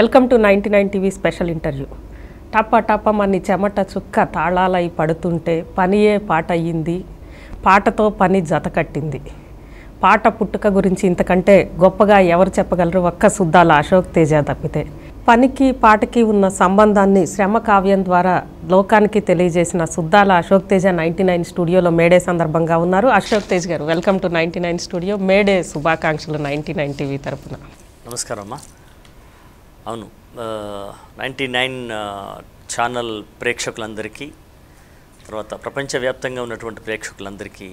Welcome to 99 TV special interview. టప టపమని చెమట చుక్క తాళాలై పడుతుంటే పనియే పాట అయ్యింది, పాటతో పని జత కట్టింది. పాట పుట్టుక గురించి ఇంతకంటే గొప్పగా ఎవరు చెప్పగలరు? ఒక్క సుద్దాల అశోక్ తేజ తప్పితే. పనికి పాటకి ఉన్న సంబంధాన్ని శ్రమ కావ్యం ద్వారా లోకానికి తెలియజేసిన సుద్దాల అశోక్ తేజ 99 స్టూడియోలో మేడే సందర్భంగా ఉన్నారు. అశోక్ తేజ్ గారు, వెల్కమ్ టు 99 స్టూడియో. మేడే శుభాకాంక్షలు 99 టీవీ తరఫున. నమస్కారం అమ్మా. అవును, 99 ఛానల్ ప్రేక్షకులందరికీ, తర్వాత ప్రపంచవ్యాప్తంగా ఉన్నటువంటి ప్రేక్షకులందరికీ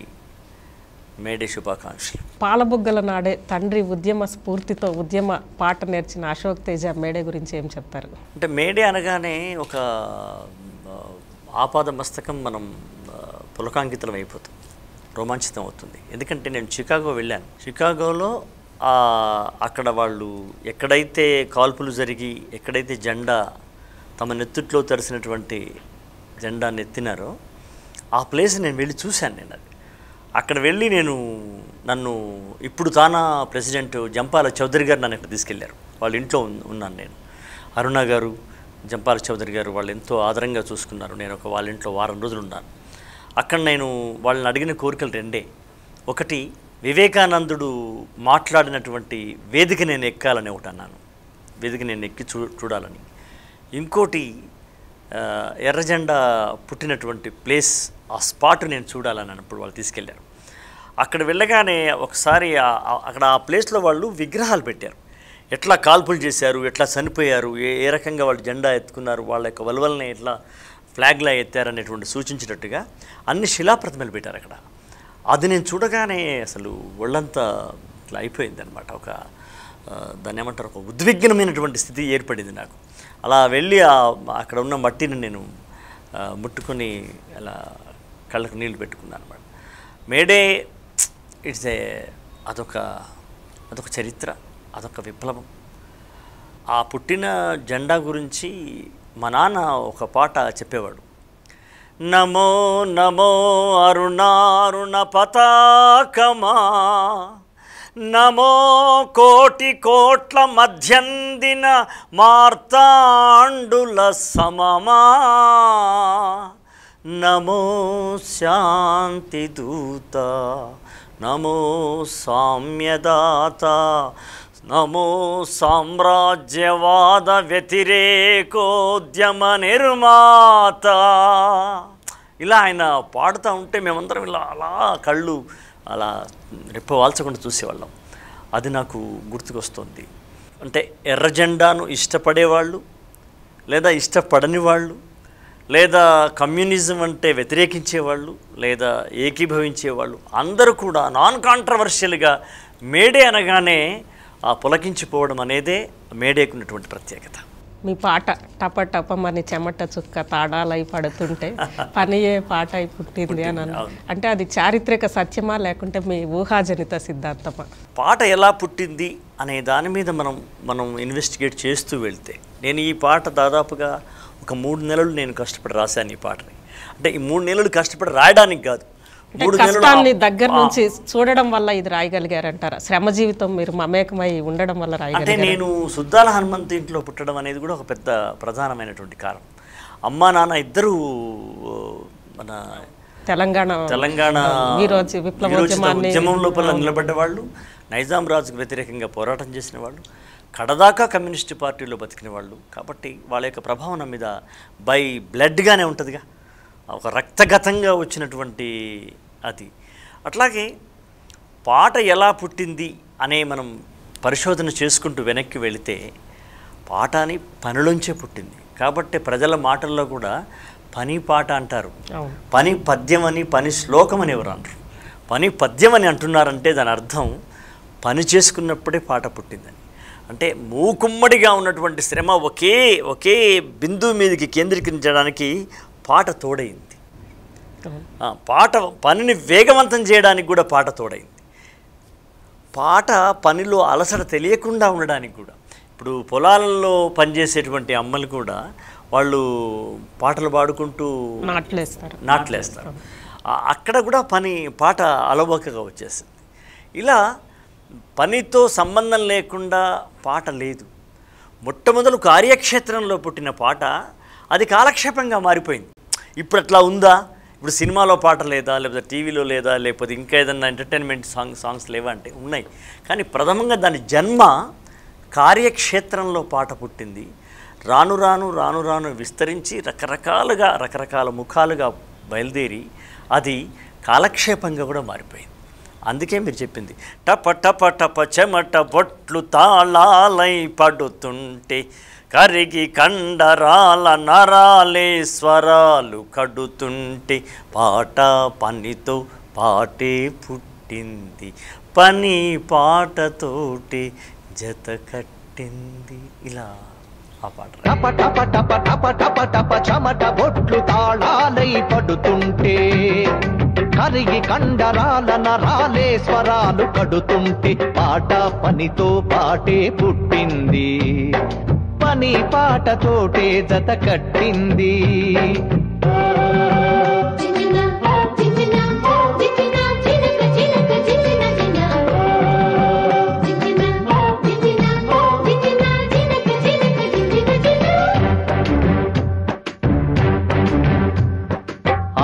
మేడే శుభాకాంక్షలు. పాలబుగ్గల నాడే తండ్రి ఉద్యమ స్ఫూర్తితో ఉద్యమ పాట నేర్చిన అశోక్ తేజ మేడే గురించి ఏం చెప్తారు? అంటే మేడే అనగానే ఒక ఆపాద మస్తకం మనం పులకాంకితం అయిపోతుంది, రోమాంచితం అవుతుంది. ఎందుకంటే నేను చికాగో వెళ్ళాను. చికాగోలో అక్కడ వాళ్ళు ఎక్కడైతే కాల్పులు జరిగి, ఎక్కడైతే జెండా తమ నెత్తుట్లో తరిసినటువంటి జెండాను ఎత్తినారో ఆ ప్లేస్ నేను వెళ్ళి చూశాను. నేను అది అక్కడ వెళ్ళి నన్ను ఇప్పుడు తానా ప్రెసిడెంట్ జంపాల చౌదరి గారు నన్ను ఇక్కడ తీసుకెళ్లారు. వాళ్ళ ఇంట్లో ఉన్నాను నేను. అరుణ గారు, జంపాల చౌదరి గారు వాళ్ళు ఎంతో ఆదరంగా చూసుకున్నారు. నేను వాళ్ళ ఇంట్లో వారం రోజులు ఉన్నాను. అక్కడ నేను వాళ్ళని అడిగిన కోరికలు రెండే. ఒకటి, వివేకానందుడు మాట్లాడినటువంటి వేదిక నేను ఎక్కాలని ఒకటి అన్నాను. వేదిక నేను ఎక్కి చూడాలని. ఇంకోటి, ఎర్రజెండా పుట్టినటువంటి ప్లేస్, ఆ స్పాట్ నేను చూడాలని అన్నప్పుడు వాళ్ళు తీసుకెళ్లారు. అక్కడ వెళ్ళగానే ఒకసారి అక్కడ ఆ ప్లేస్లో వాళ్ళు విగ్రహాలు పెట్టారు. ఎట్లా కాల్పులు చేశారు, ఎట్లా చనిపోయారు, ఏ రకంగా వాళ్ళు జెండా ఎత్తుకున్నారు, వాళ్ళ యొక్క వలవల్ని ఎట్లా ఫ్లాగ్లా ఎత్తారనేటువంటి సూచించినట్టుగా అన్ని శిలాప్రతిమలు పెట్టారు అక్కడ. అది నేను చూడగానే అసలు ఒళ్ళంతా ఇట్లా అయిపోయింది అనమాట. దాన్ని ఏమంటారు, ఒక ఉద్విగ్నమైనటువంటి స్థితి ఏర్పడింది నాకు. అలా వెళ్ళి అక్కడ ఉన్న మట్టిని నేను ముట్టుకొని అలా కళ్ళకు నీళ్లు పెట్టుకున్నాను అనమాట. మేడే అదొక చరిత్ర, అదొక విప్లవం. ఆ పుట్టిన జెండా గురించి మా నాన్న ఒక పాట చెప్పేవాడు. నమో నమో అరుణారుణ పతాకమా, నమో కోటి కోట్ల మధ్యందిన మార్తాండుల సమమా, నమో శాంతి దూత, నమో సామ్యదాత, నమో సామ్రాజ్యవాద వ్యతిరేకోద్యమ నిర్మాత. ఇలా ఆయన పాడుతూ ఉంటే మేమందరం ఇలా అలా కళ్ళు అలా రెప్పవాల్చకుండా చూసేవాళ్ళం. అది నాకు గుర్తుకొస్తుంది. అంటే ఎర్ర జెండాను ఇష్టపడేవాళ్ళు, లేదా ఇష్టపడని వాళ్ళు, లేదా కమ్యూనిజం అంటే వ్యతిరేకించేవాళ్ళు, లేదా ఏకీభవించేవాళ్ళు అందరూ కూడా నాన్ కాంట్రవర్షియల్గా మేడే అనగానే పులకించిపోవడం అనేదే మేడేకున్నటువంటి ప్రత్యేకత. మీ పాట టప టపమని చెమట చుక్క తాడాలై పడుతుంటే పనియే పాట అయి పుట్టింది అని అంటే అది చారిత్రక సత్యమా లేకుంటే మీ ఊహాజనిత సిద్ధాంతమా? పాట ఎలా పుట్టింది అనే దాని మీద మనం ఇన్వెస్టిగేట్ చేస్తూ వెళ్తే, నేను ఈ పాట దాదాపుగా ఒక 3 నెలలు నేను కష్టపడి రాశాను ఈ పాటని. అంటే ఈ 3 నెలలు కష్టపడి రాయడానికి కాదు, 3 కష్టాన్ని దగ్గర నుంచి చూడడం వల్ల ఇది రాయగలిగారంటారా? శ్రమ జీవితం మీరు మమేకమై ఉండడం వల్ల రాయగలిగారు? అంటే నేను సుద్దాల హనుమంతు ఇంట్లో పుట్టడం అనేది కూడా ఒక పెద్ద ప్రధానమైనటువంటి కారణం. అమ్మా నాన్న ఇద్దరు మన తెలంగాణ ఉద్యమం లోపల నిలబడ్డవాళ్ళు, నైజాం రాజుకు వ్యతిరేకంగా పోరాటం చేసిన వాళ్ళు, కడదాకా కమ్యూనిస్ట్ పార్టీలో బతికిన వాళ్ళు. కాబట్టి వాళ్ళ యొక్క ప్రభావం నా మీద బై బ్లడ్గానే ఉంటుందిగా, ఒక రక్తగతంగా వచ్చినటువంటి అది. అట్లాగే పాట ఎలా పుట్టింది అనే మనం పరిశోధన చేసుకుంటూ వెనక్కి వెళితే, పాట అని పనిలోంచే పుట్టింది. కాబట్టి ప్రజల మాటల్లో కూడా పని పాట అంటారు, పని పద్యం అని, పని శ్లోకం అని ఎవరు అంటారు. పని పద్యం అని అంటున్నారంటే దాని అర్థం పని చేసుకున్నప్పుడే పాట పుట్టిందని. అంటే మూకుమ్మడిగా ఉన్నటువంటి శ్రమ ఒకే బిందువు మీదకి కేంద్రీకరించడానికి పాట తోడైంది. పాట పనిని వేగవంతం చేయడానికి కూడా పాట తోడైంది. పాట పనిలో అలసట తెలియకుండా ఉండడానికి కూడా. ఇప్పుడు పొలాలలో పనిచేసేటువంటి అమ్మలు కూడా వాళ్ళు పాటలు పాడుకుంటూ నాట్లేస్తారు. అక్కడ కూడా పాట అలవోకగా వచ్చేసింది. ఇలా పనితో సంబంధం లేకుండా పాట లేదు. మొట్టమొదలు కార్యక్షేత్రంలో పుట్టిన పాట అది కాలక్షేపంగా మారిపోయింది. ఇప్పుడు అట్లా ఉందా? ఇప్పుడు సినిమాలో పాట లేదా, లేకపోతే టీవీలో లేదా, లేకపోతే ఇంకా ఏదన్నా ఎంటర్టైన్మెంట్ సాంగ్స్ లేవా అంటే ఉన్నాయి. కానీ ప్రథమంగా దాని జన్మ కార్యక్షేత్రంలో పాట పుట్టింది. రాను రాను రాను రాను విస్తరించి రకరకాల ముఖాలుగా బయలుదేరి అది కాలక్షేపంగా కూడా మారిపోయింది. అందుకే మీరు చెప్పింది టప టప టప చెమట బొట్లు తాళాలై పడుతుంటే కరిగి కండరాల నరాలే స్వరాలు కడుతుంటే పాట పనితో పాటే పుట్టింది, పని పాటతోటి జత కట్టింది. ఇలా ఆ పాట టప టప టప టప టప టప చెమట బొట్లు తాళాలై పడుతుంటే కరిగి కండరాల నరాలే స్వరాలు కడుతుంటే పాట పనితో పాటే పుట్టింది, పని పాటతోటే జత కట్టింది.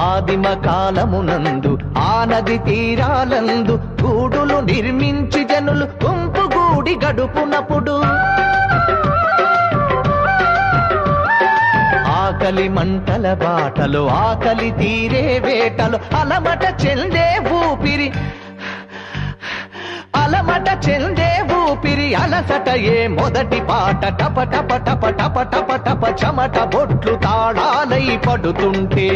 ఆదిమ కాలమునందు ఆనది తీరాలందు గూడులు నిర్మించి జనులు గుంపు గూడి గడుపునప్పుడు ఆకలి మంటల బాటలు ఆకలి తీరే వేటలు అలమట చెందే ఊపిరి అలసట ఏ మొదటి పాట టప టప టప టప టప టప చెమట బొట్లు తాళాలై పడుతుంటే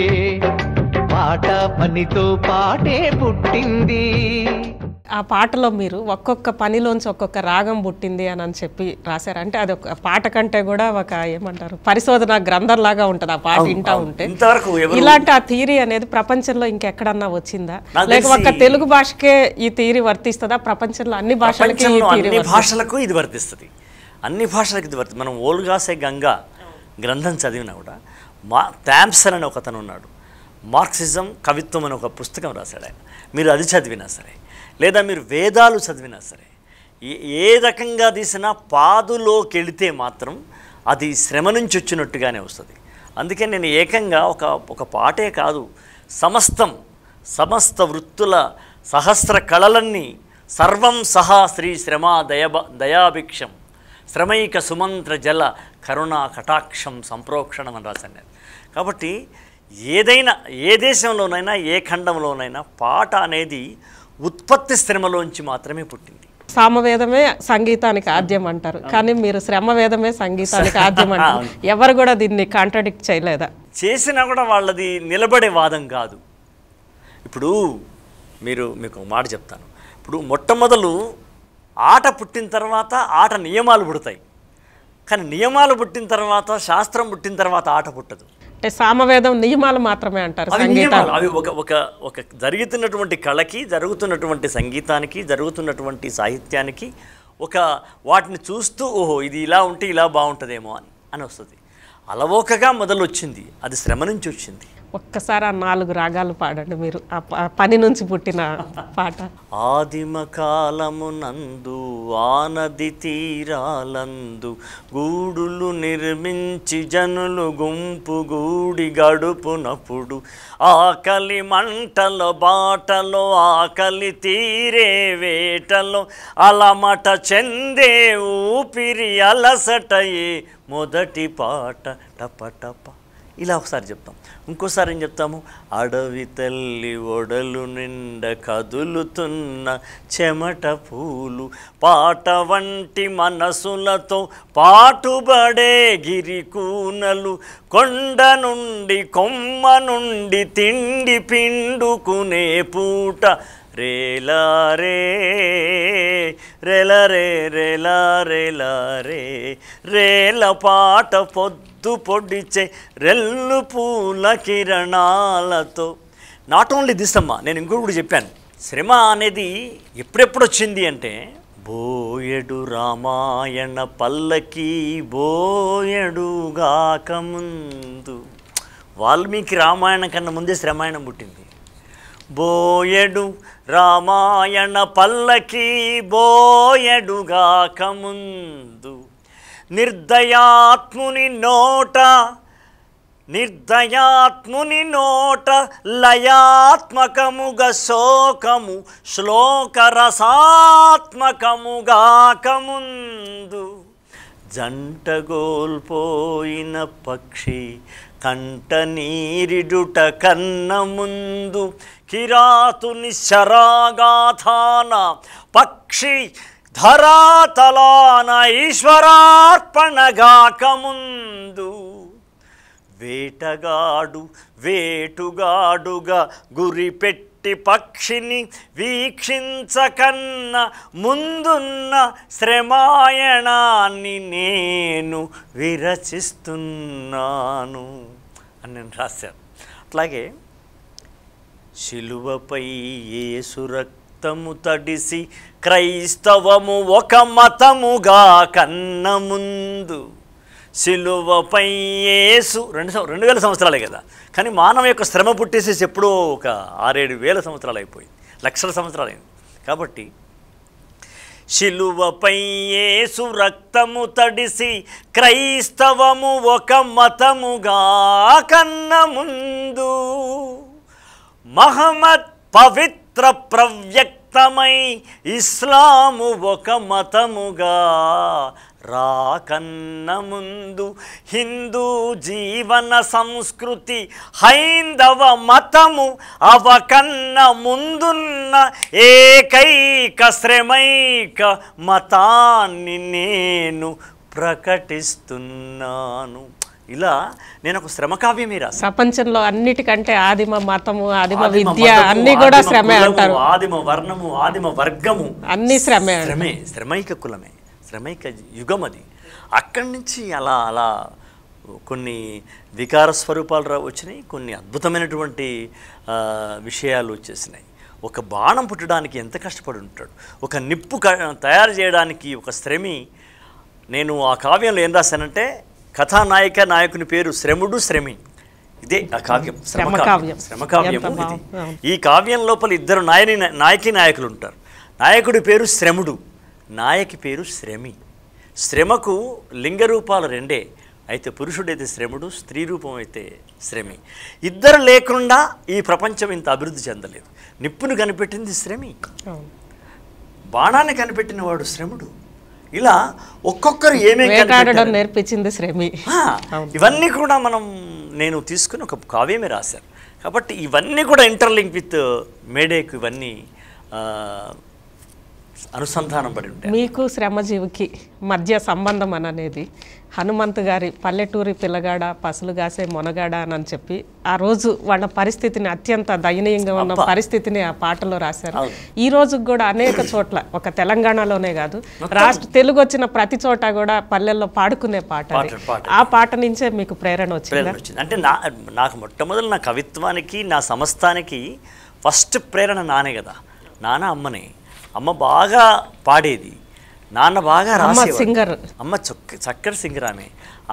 పాట పనితో పాటే పుట్టింది. ఆ పాటలో మీరు ఒక్కొక్క పనిలోంచి ఒక్కొక్క రాగం పుట్టింది అని చెప్పి రాశారు. అంటే అది ఒక పాట కంటే కూడా ఒక ఏమంటారు పరిశోధన గ్రంథంలాగా ఉంటుంది ఆ పాట వింటా ఉంటే. ఇలాంటి ఆ థియరీ అనేది ప్రపంచంలో ఇంకెక్కడన్నా వచ్చిందా, లేక ఒక్క తెలుగు భాషకే ఈ థియరీ వర్తిస్తుందా? ప్రపంచంలో అన్ని భాషలకి భాషలకు ఇది వర్తిస్తుంది, అన్ని భాషలకు ఇది వర్తిస్తుంది. మనం ఓల్గాసే గంగా గ్రంథం చదివినా కూడా థామ్సన్ అని ఒకతను ఉన్నాడు, మార్క్సిజం కవిత్వం అని ఒక పుస్తకం రాశాడు ఆయన. మీరు అది చదివినా సరే, లేదా మీరు వేదాలు చదివినా సరే, ఏ రకంగా తీసినా పాదులోకి వెళితే మాత్రం అది శ్రమ నుంచి వచ్చినట్టుగానే వస్తుంది. అందుకే నేను ఏకంగా ఒక పాటే కాదు, సమస్త వృత్తుల సహస్ర కళలన్నీ సర్వం సహా శ్రీ శ్రమా దయాభిక్షం శ్రమైక సుమంత్ర జల కరుణా కటాక్షం సంప్రోక్షణం అని రాశాను. కాబట్టి ఏదైనా ఏ దేశంలోనైనా ఏ ఖండంలోనైనా పాట అనేది ఉత్పత్తి శ్రమలోంచి మాత్రమే పుట్టింది. సామవేదమే సంగీతానికి ఆద్యం అంటారు, కానీ మీరు శ్రమవేదమే సంగీతానికి ఆద్యం అంటారు. ఎవరు కూడా దీన్ని కాంట్రాడిక్ట్ చేయలేదా? చేసినా కూడా వాళ్ళది నిలబడే వాదం కాదు. ఇప్పుడు మీకు మాట చెప్తాను. ఇప్పుడు మొట్టమొదలు ఆట పుట్టిన తర్వాత ఆట నియమాలు పుడతాయి, కానీ నియమాలు పుట్టిన తర్వాత శాస్త్రం పుట్టిన తర్వాత ఆట పుట్టదు. అంటే సామవేదం నియమాలు మాత్రమే అంటారు. అవి ఒక జరుగుతున్నటువంటి కళకి, జరుగుతున్నటువంటి సంగీతానికి, జరుగుతున్నటువంటి సాహిత్యానికి వాటిని చూస్తూ ఓహో ఇది ఇలా ఉంటే ఇలా బాగుంటుందేమో అని వస్తుంది. అలవోకగా మొదలు వచ్చింది, అది శ్రమ నుంచి వచ్చింది. ఒక్కసారి ఆ 4 రాగాలు పాడండి మీరు, ఆ పని నుంచి పుట్టిన పాట. ఆదిమ కాలమునందు ఆనది తీరాలందు గూడులు నిర్మించి జనులు గుంపు గూడి గడుపునప్పుడు ఆకలి మంటల బాటలో ఆకలి తీరే వేటలో అలమట చెందే ఊపిరి అలసటయే మొదటి పాట టప టప. ఇలా ఒకసారి చెప్తాం. ఇంకోసారి ఏం చెప్తాము? అడవి తల్లి ఒడలు నిండ కదులుతున్న చెమట పూలు పాట వంటి మనసులతో పాటుబడే గిరికూనలు కొండ నుండి కొమ్మ నుండి తిండి పిండుకునే పూట రేలారే రేలరే రేలారేలారే రేల పాట పొడిచే రెల్లు పూల కిరణాలతో. నాట్ ఓన్లీ దిస్ అమ్మా, నేను ఇంకొకటి చెప్పాను. శ్రమ అనేది ఎప్పుడెప్పుడు వచ్చింది అంటే బోయెడు రామాయణ పల్లకి బోయెడుగాకముందు. వాల్మీకి రామాయణం కన్నా ముందే శ్రమాయణం పుట్టింది. బోయెడు రామాయణ పల్లకి బోయెడుగాకముందు నిర్దయాత్ముని నోట లయాత్మకముగా శోకము శ్లోకరసాత్మకముగాకముందు జంటగోల్పోయిన పక్షి కంట నీరిడుట కన్న ముందు కిరాతుని శరాగాథాన పక్షి ధరాతలాన ఈశ్వరార్పణగాకముందు వేటుగాడుగా గురిపెట్టి పక్షిని వీక్షించకన్న ముందున్న శ్రమాయణాన్ని నేను విరచిస్తున్నాను అని నేను రాశాను. అట్లాగే శిలువపై యేసు రక్తము తడిసి క్రైస్తవము ఒక మతముగా కన్న ముందు శిలువపై యేసు 2000 సంవత్సరాలే కదా, కానీ మానవ యొక్క శ్రమ పుట్టేసేసి ఎప్పుడో ఒక 6-7 సంవత్సరాలు అయిపోయింది, లక్షల సంవత్సరాలు అయింది. కాబట్టి శిలువపై యేసు రక్తము తడిసి క్రైస్తవము ఒక మతముగా కన్న ముందు మహమ్మద్ పవిత్ర ప్రవ్యక్తమై ఇస్లాము ఒక మతముగా రాకన్న ముందు హిందూ జీవన సంస్కృతి హైందవ మతము అవకన్న ముందున్న ఏకైక శ్రమైక మతాన్ని నేను ప్రకటిస్తున్నాను. ఇలా నేను ఒక శ్రమ కావ్యమే రాశాను. ప్రపంచంలో అన్నిటికంటే ఆదిమ మతము, ఆదిమ విద్య అన్ని కూడా శ్రమే అంటారు. ఆదిమ వర్ణము, ఆదిమ వర్గము అన్ని శ్రమే, శ్రమైక కులమే, శ్రమైక యుగం అది. అక్కడి నుంచి అలా కొన్ని వికార స్వరూపాలు వచ్చినాయి, కొన్ని అద్భుతమైనటువంటి విషయాలు వచ్చేసినాయి. ఒక బాణం పుట్టడానికి ఎంత కష్టపడి ఉంటాడు, ఒక నిప్పు తయారు చేయడానికి ఒక శ్రమి. నేను ఆ కావ్యంలో ఏం రాశానంటే నాయకుని పేరు శ్రముడు, శ్రమి. ఇదే ఆ కావ్యం, శ్రమకావ్యము ఇది. ఈ కావ్యం లోపల ఇద్దరు నాయకులు ఉంటారు. నాయకుడి పేరు శ్రముడు, నాయకి పేరు శ్రమి. శ్రమకు లింగ రూపాలు రెండే, అయితే పురుషుడైతే శ్రముడు, స్త్రీ రూపం అయితే శ్రమి. ఇద్దరు లేకుండా ఈ ప్రపంచం ఇంత అభివృద్ధి చెందలేదు. నిప్పును కనిపెట్టింది శ్రమి, బాణాన్ని కనిపెట్టిన వాడు శ్రముడు. ఇలా ఒక్కొక్కరు ఏమేమి నేర్పించింది శ్రమి. ఇవన్నీ కూడా నేను తీసుకుని ఒక కావ్యమే రాశాను. కాబట్టి ఇవన్నీ కూడా ఇంటర్లింక్ విత్ మేడేకు ఇవన్నీ అనుసంధానం పడి ఉంటాయి. మీకు శ్రమజీవికి మధ్య సంబంధం అనేది హనుమంతు గారి పల్లెటూరి పిల్లగాడ పసులు గాసే మొనగాడ అని చెప్పి ఆ రోజు వాళ్ళ పరిస్థితిని, అత్యంత దయనీయంగా ఉన్న పరిస్థితిని ఆ పాటలో రాశారు. ఈ రోజు కూడా అనేక చోట్ల, ఒక తెలంగాణలోనే కాదు, తెలుగు వచ్చిన ప్రతి చోట కూడా పల్లెల్లో పాడుకునే పాట. ఆ పాట నుంచే మీకు ప్రేరణ వచ్చింది. అంటే నాకు మొట్టమొదటి నా కవిత్వానికి, నా సమస్తానికి ఫస్ట్ ప్రేరణ నానే కదా. నాన్న అమ్మనే. అమ్మ బాగా పాడేది, నాన్న బాగా రాసేవాడు. అమ్మ చక్కటి సింగర్.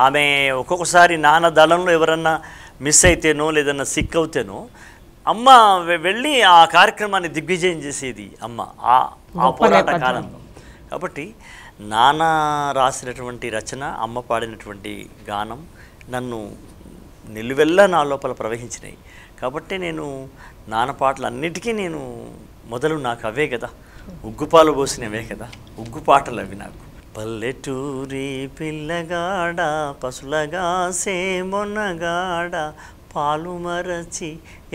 ఆమె ఒక్కొక్కసారి నాన్న దళంలో ఎవరన్నా మిస్ అయితేనో లేదన్నా సిక్ అవుతేనో అమ్మ వెళ్ళి ఆ కార్యక్రమాన్ని దిగ్విజయం చేసేది అమ్మ ఆ పోరాట కాలంలో. కాబట్టి నాన్న రాసినటువంటి రచన, అమ్మ పాడినటువంటి గానం నన్ను నిలువెల్లా నా లోపల ప్రవహించినాయి. కాబట్టి నేను నాన్న పాటలు అన్నిటికీ నేను మొదలు నాకు అవే కదా, ఉగ్గుపాలు పోసినవే కదా, ఉగ్గు పాటలు అవి నాకు. పల్లెటూరి పిల్లగాడ పసులగాసే మొన్నగాడ పాలు మరచి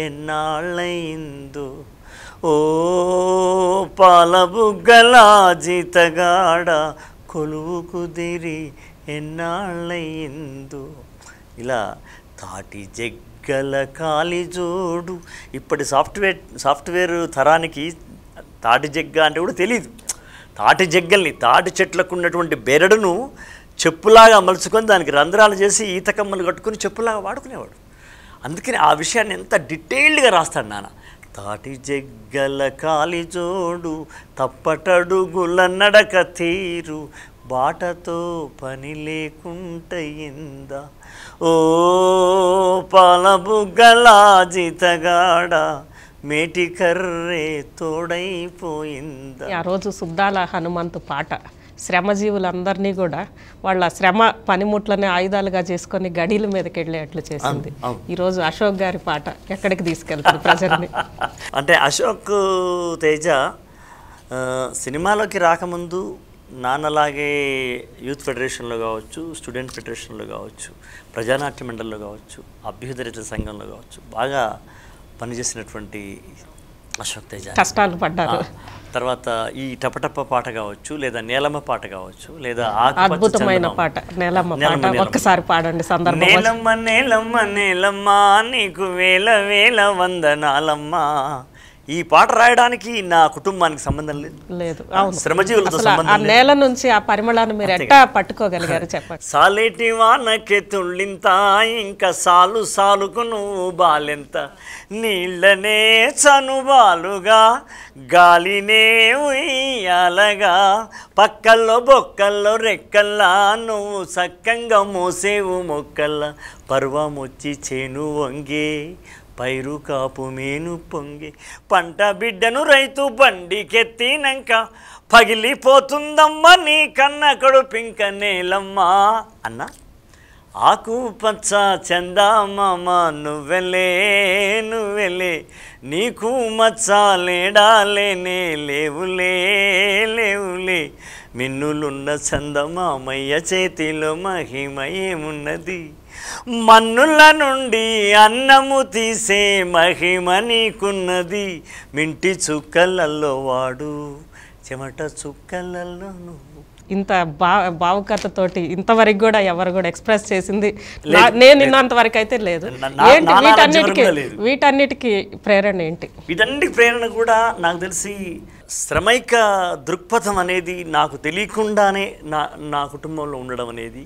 ఎన్నాళ్ళయిందో, ఓ పాలబుగ్గల జీతగాడ కొలువు కుదిరి ఎన్నాళ్ళయిందో. ఇలా తాటి జగ్గల కాలిజోడు. ఇప్పటి సాఫ్ట్వేర్ తరానికి తాటి జగ్గ అంటే కూడా తెలీదు. తాటి జగ్గల్ని, తాటి చెట్లకు ఉన్నటువంటి బెరడును చెప్పులాగా మలుచుకొని దానికి రంధ్రాలు చేసి ఈత కమ్మలు కట్టుకుని చెప్పులాగా వాడుకునేవాడు. అందుకని ఆ విషయాన్ని ఎంత డీటెయిల్డ్గా రాస్తాడు నాన్న. తాటి జగ్గల కాలిజోడు తప్పటడుగుల నడక తీరు బాటతో పని లేకుంటయిందా, ఓ పాలబుగ్గల జీతగాడ మేటి కర్రే తోడైపోయిందా. ఆ రోజు సుద్దాల హనుమంతు పాట శ్రమజీవులందరినీ కూడా వాళ్ళ శ్రమ పనిముట్లని ఆయుధాలుగా చేసుకొని గడీల మీదకి వెళ్ళేట్లు చేసింది. ఈరోజు అశోక్ గారి పాట ఎక్కడికి తీసుకెళ్తుంది ప్రజల్ని? అంటే అశోక్ తేజ సినిమాలోకి రాకముందు నాన్నలాగే యూత్ ఫెడరేషన్లో కావచ్చు, స్టూడెంట్ ఫెడరేషన్లో కావచ్చు, ప్రజానాట్య మండలిలో కావచ్చు, అభ్యుదయ సంఘంలో కావచ్చు బాగా పనిచేసినటువంటి అశోక్ తేజ కష్టాలు పడ్డారు. తర్వాత ఈ టపటప్ప పాట కావచ్చు, లేదా నేలమ్మ పాట కావచ్చు, లేదా అద్భుతమైన పాట నేలమ్మ పాట ఒక్కసారి పాడండి సందర్భం. నేలమ్మ నేలమ్మ నేలమ్మ నీకు వేల వేల వందనాలమ్మ. ఈ పాట రాయడానికి నా కుటుంబానికి సంబంధం లేదు, శ్రమజీవులతో సంబంధం. ఆ నేల నుంచి ఆ పరిమళాన్ని మీరు ఎట్టా పట్టుకోగలిగారు చెప్పండి. సాలేటి వానకే తుళ్ళింత, ఇంకా సాలు సాలుకు నువ్వు బాలెంత, నీళ్ళనే చనుబాలుగా గాలినే ఉయ్యాలగా, పక్కల్లో బొక్కల్లో రెక్కల్లా నువ్వు సక్కంగా మోసేవు మొక్కల్లా, పర్వమొచ్చి చేను వంగే పైరు కాపు మేను పొంగి, పంట బిడ్డను రైతు బండికెత్తినాక పగిలిపోతుందమ్మా నీ కన్న కడుపింక నేలమ్మ అన్న. ఆకు పచ్చ చందమామ నువ్వెలే నువ్వెలే, నీకు మచ్చాలేడాలేనే లేవులే లేవులే, మిన్నులున్న చందమామయ్య చేతిలో మహిమ ఏమున్నది, మన్నుల నుండి అన్నము తీసే మహిమ నీకున్నది, మింటి చుక్కలలో వాడు చెమట చుక్కలలో నువ్వు. ఇంత భావుకతతోటి ఇంతవరకు కూడా ఎవరు కూడా ఎక్స్ప్రెస్ చేసింది నేను విన్నంత వరకు అయితే లేదు. వీటన్నిటికీ ప్రేరణ ఏంటి? వీటన్నిటికి ప్రేరణ కూడా నాకు తెలిసి శ్రమైక దృక్పథం అనేది నాకు తెలియకుండానే నా కుటుంబంలో ఉండడం అనేది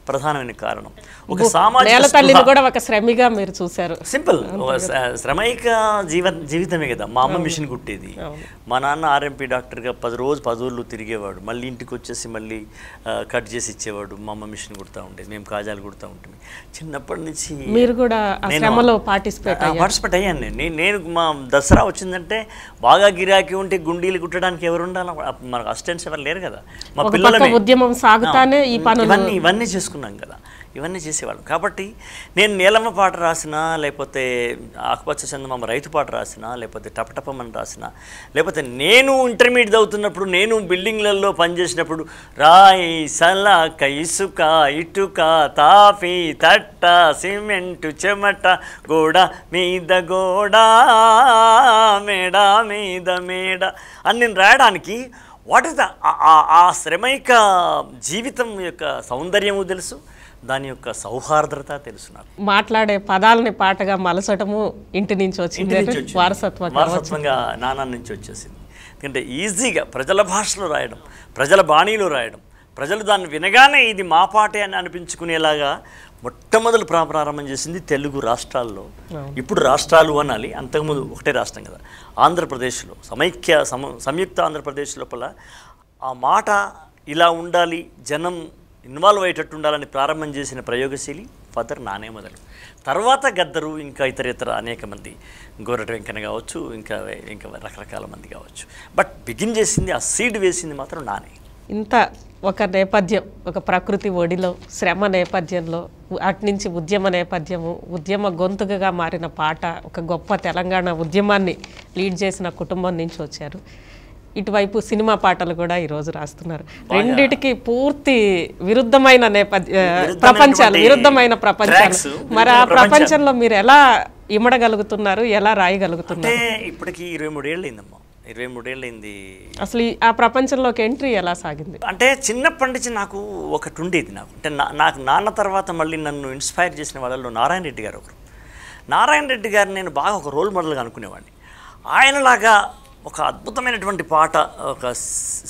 ప్రధానమైన కారణం. ఒక సామాజిక తల్లిని కూడా ఒక శ్రమిగా మీరు చూశారు. సింపుల్ శ్రమైక జీవితమే కదా. మా అమ్మ మిషన్ కుట్టేది, మా నాన్న ఆర్ఎంపీ డాక్టర్గా 10 ఊర్లు తిరిగేవాడు, మళ్ళీ ఇంటికి వచ్చేసి మళ్ళీ కట్ చేసి ఇచ్చేవాడు. మా అమ్మ మిషన్ కుడతా ఉండేది, మేము కాజాలు కుడతా ఉంటుంది. చిన్నప్పటి నుంచి మీరు కూడా పార్టిసిపేట్ అయ్యాను. నేను మా దసరా వచ్చిందంటే బాగా గిరాకీ ఉంటే గుండీలు కుట్టడానికి ఎవరు ఉండాలి, మనకు అసిస్టెంట్స్ ఎవరు లేరు కదా. మా పిల్లలు ఉద్యమం సాగుతానే ఈ పనులు ఇవన్నీ చేసుకున్నాం కదా, ఇవన్నీ చేసేవాళ్ళం. కాబట్టి నేను నీలమ్మ పాట రాసినా, లేకపోతే ఆకుపచ్చ చందమామ రైతు పాట రాసినా, లేకపోతే టపటపమని రాసినా, లేకపోతే నేను ఇంటర్మీడియట్ అవుతున్నప్పుడు నేను బిల్డింగ్లలో పనిచేసినప్పుడు రాయి సలాక ఇసుక ఇటుక తాఫీ తట్ట సిమెంటు చెమట గోడ మీద గోడ మేడ మీద మేడ అని నేను రాయడానికి వాట్ ఇస్ ఆ శ్రమైక జీవితం యొక్క సౌందర్యము తెలుసు, దాని యొక్క సౌహార్ద్రత తెలుసు. నాకు మాట్లాడే పదాలని పాటగా మలసటము ఇంటి నుంచి వచ్చింది, వారసత్వంగా నాన్న నుంచి వచ్చేసింది. ఎందుకంటే ఈజీగా ప్రజల భాషలో రాయడం, ప్రజల బాణీలో రాయడం, ప్రజలు దాన్ని వినగానే ఇది మా పాటే అని అనిపించుకునేలాగా మొట్టమొదటి ప్రారంభం చేసింది తెలుగు రాష్ట్రాల్లో. ఇప్పుడు రాష్ట్రాలు అనాలి, అంతకుముందు ఒకటే రాష్ట్రం కదా. ఆంధ్రప్రదేశ్లో సంయుక్త ఆంధ్రప్రదేశ్ లోపల ఆ మాట ఇలా ఉండాలి, జనం ఇన్వాల్వ్ అయ్యేటట్టు ఉండాలని ప్రారంభం చేసిన ప్రయోగశీలి ఫాదర్ నానే మొదలు. తర్వాత గద్దరు, ఇంకా ఇతర అనేక మంది, గోరట వెంకన్న కావచ్చు, ఇంకా రకరకాల మంది కావచ్చు. బట్ బిగిన్ చేసింది, ఆ సీడ్ వేసింది మాత్రం నానే. ఇంత ఒక నేపథ్యం, ఒక ప్రకృతి ఒడిలో, శ్రమ నేపథ్యంలో, అటు నుంచి ఉద్యమ నేపథ్యము, ఉద్యమ గొంతుకగా మారిన పాట, ఒక గొప్ప తెలంగాణ ఉద్యమాన్ని లీడ్ చేసిన కుటుంబం నుంచి వచ్చారు. ఇటువైపు సినిమా పాటలు కూడా ఈరోజు రాస్తున్నారు. రెండిటికి పూర్తి విరుద్ధమైన ప్రపంచాలు, విరుద్ధమైన ప్రపంచాలు. మరి ఆ ప్రపంచంలో మీరు ఎలా ఇమడగలుగుతున్నారు, ఎలా రాయగలుగుతున్నారు? ఇప్పటికి 23 ఏళ్ళైందమ్మా, 23 ఏళ్ళైంది. అసలు ఆ ప్రపంచంలోకి ఎంట్రీ ఎలా సాగింది? అంటే చిన్నప్పటి నుంచి నాకు ఒకటి ఉండేది. అంటే నాకు నాన్న తర్వాత మళ్ళీ నన్ను ఇన్స్పైర్ చేసిన వాళ్ళలో నారాయణ రెడ్డి గారు ఒకరు. నారాయణ రెడ్డి గారిని నేను బాగా ఒక రోల్ మోడల్గా అనుకునేవాడిని. ఆయనలాగా ఒక అద్భుతమైనటువంటి పాట, ఒక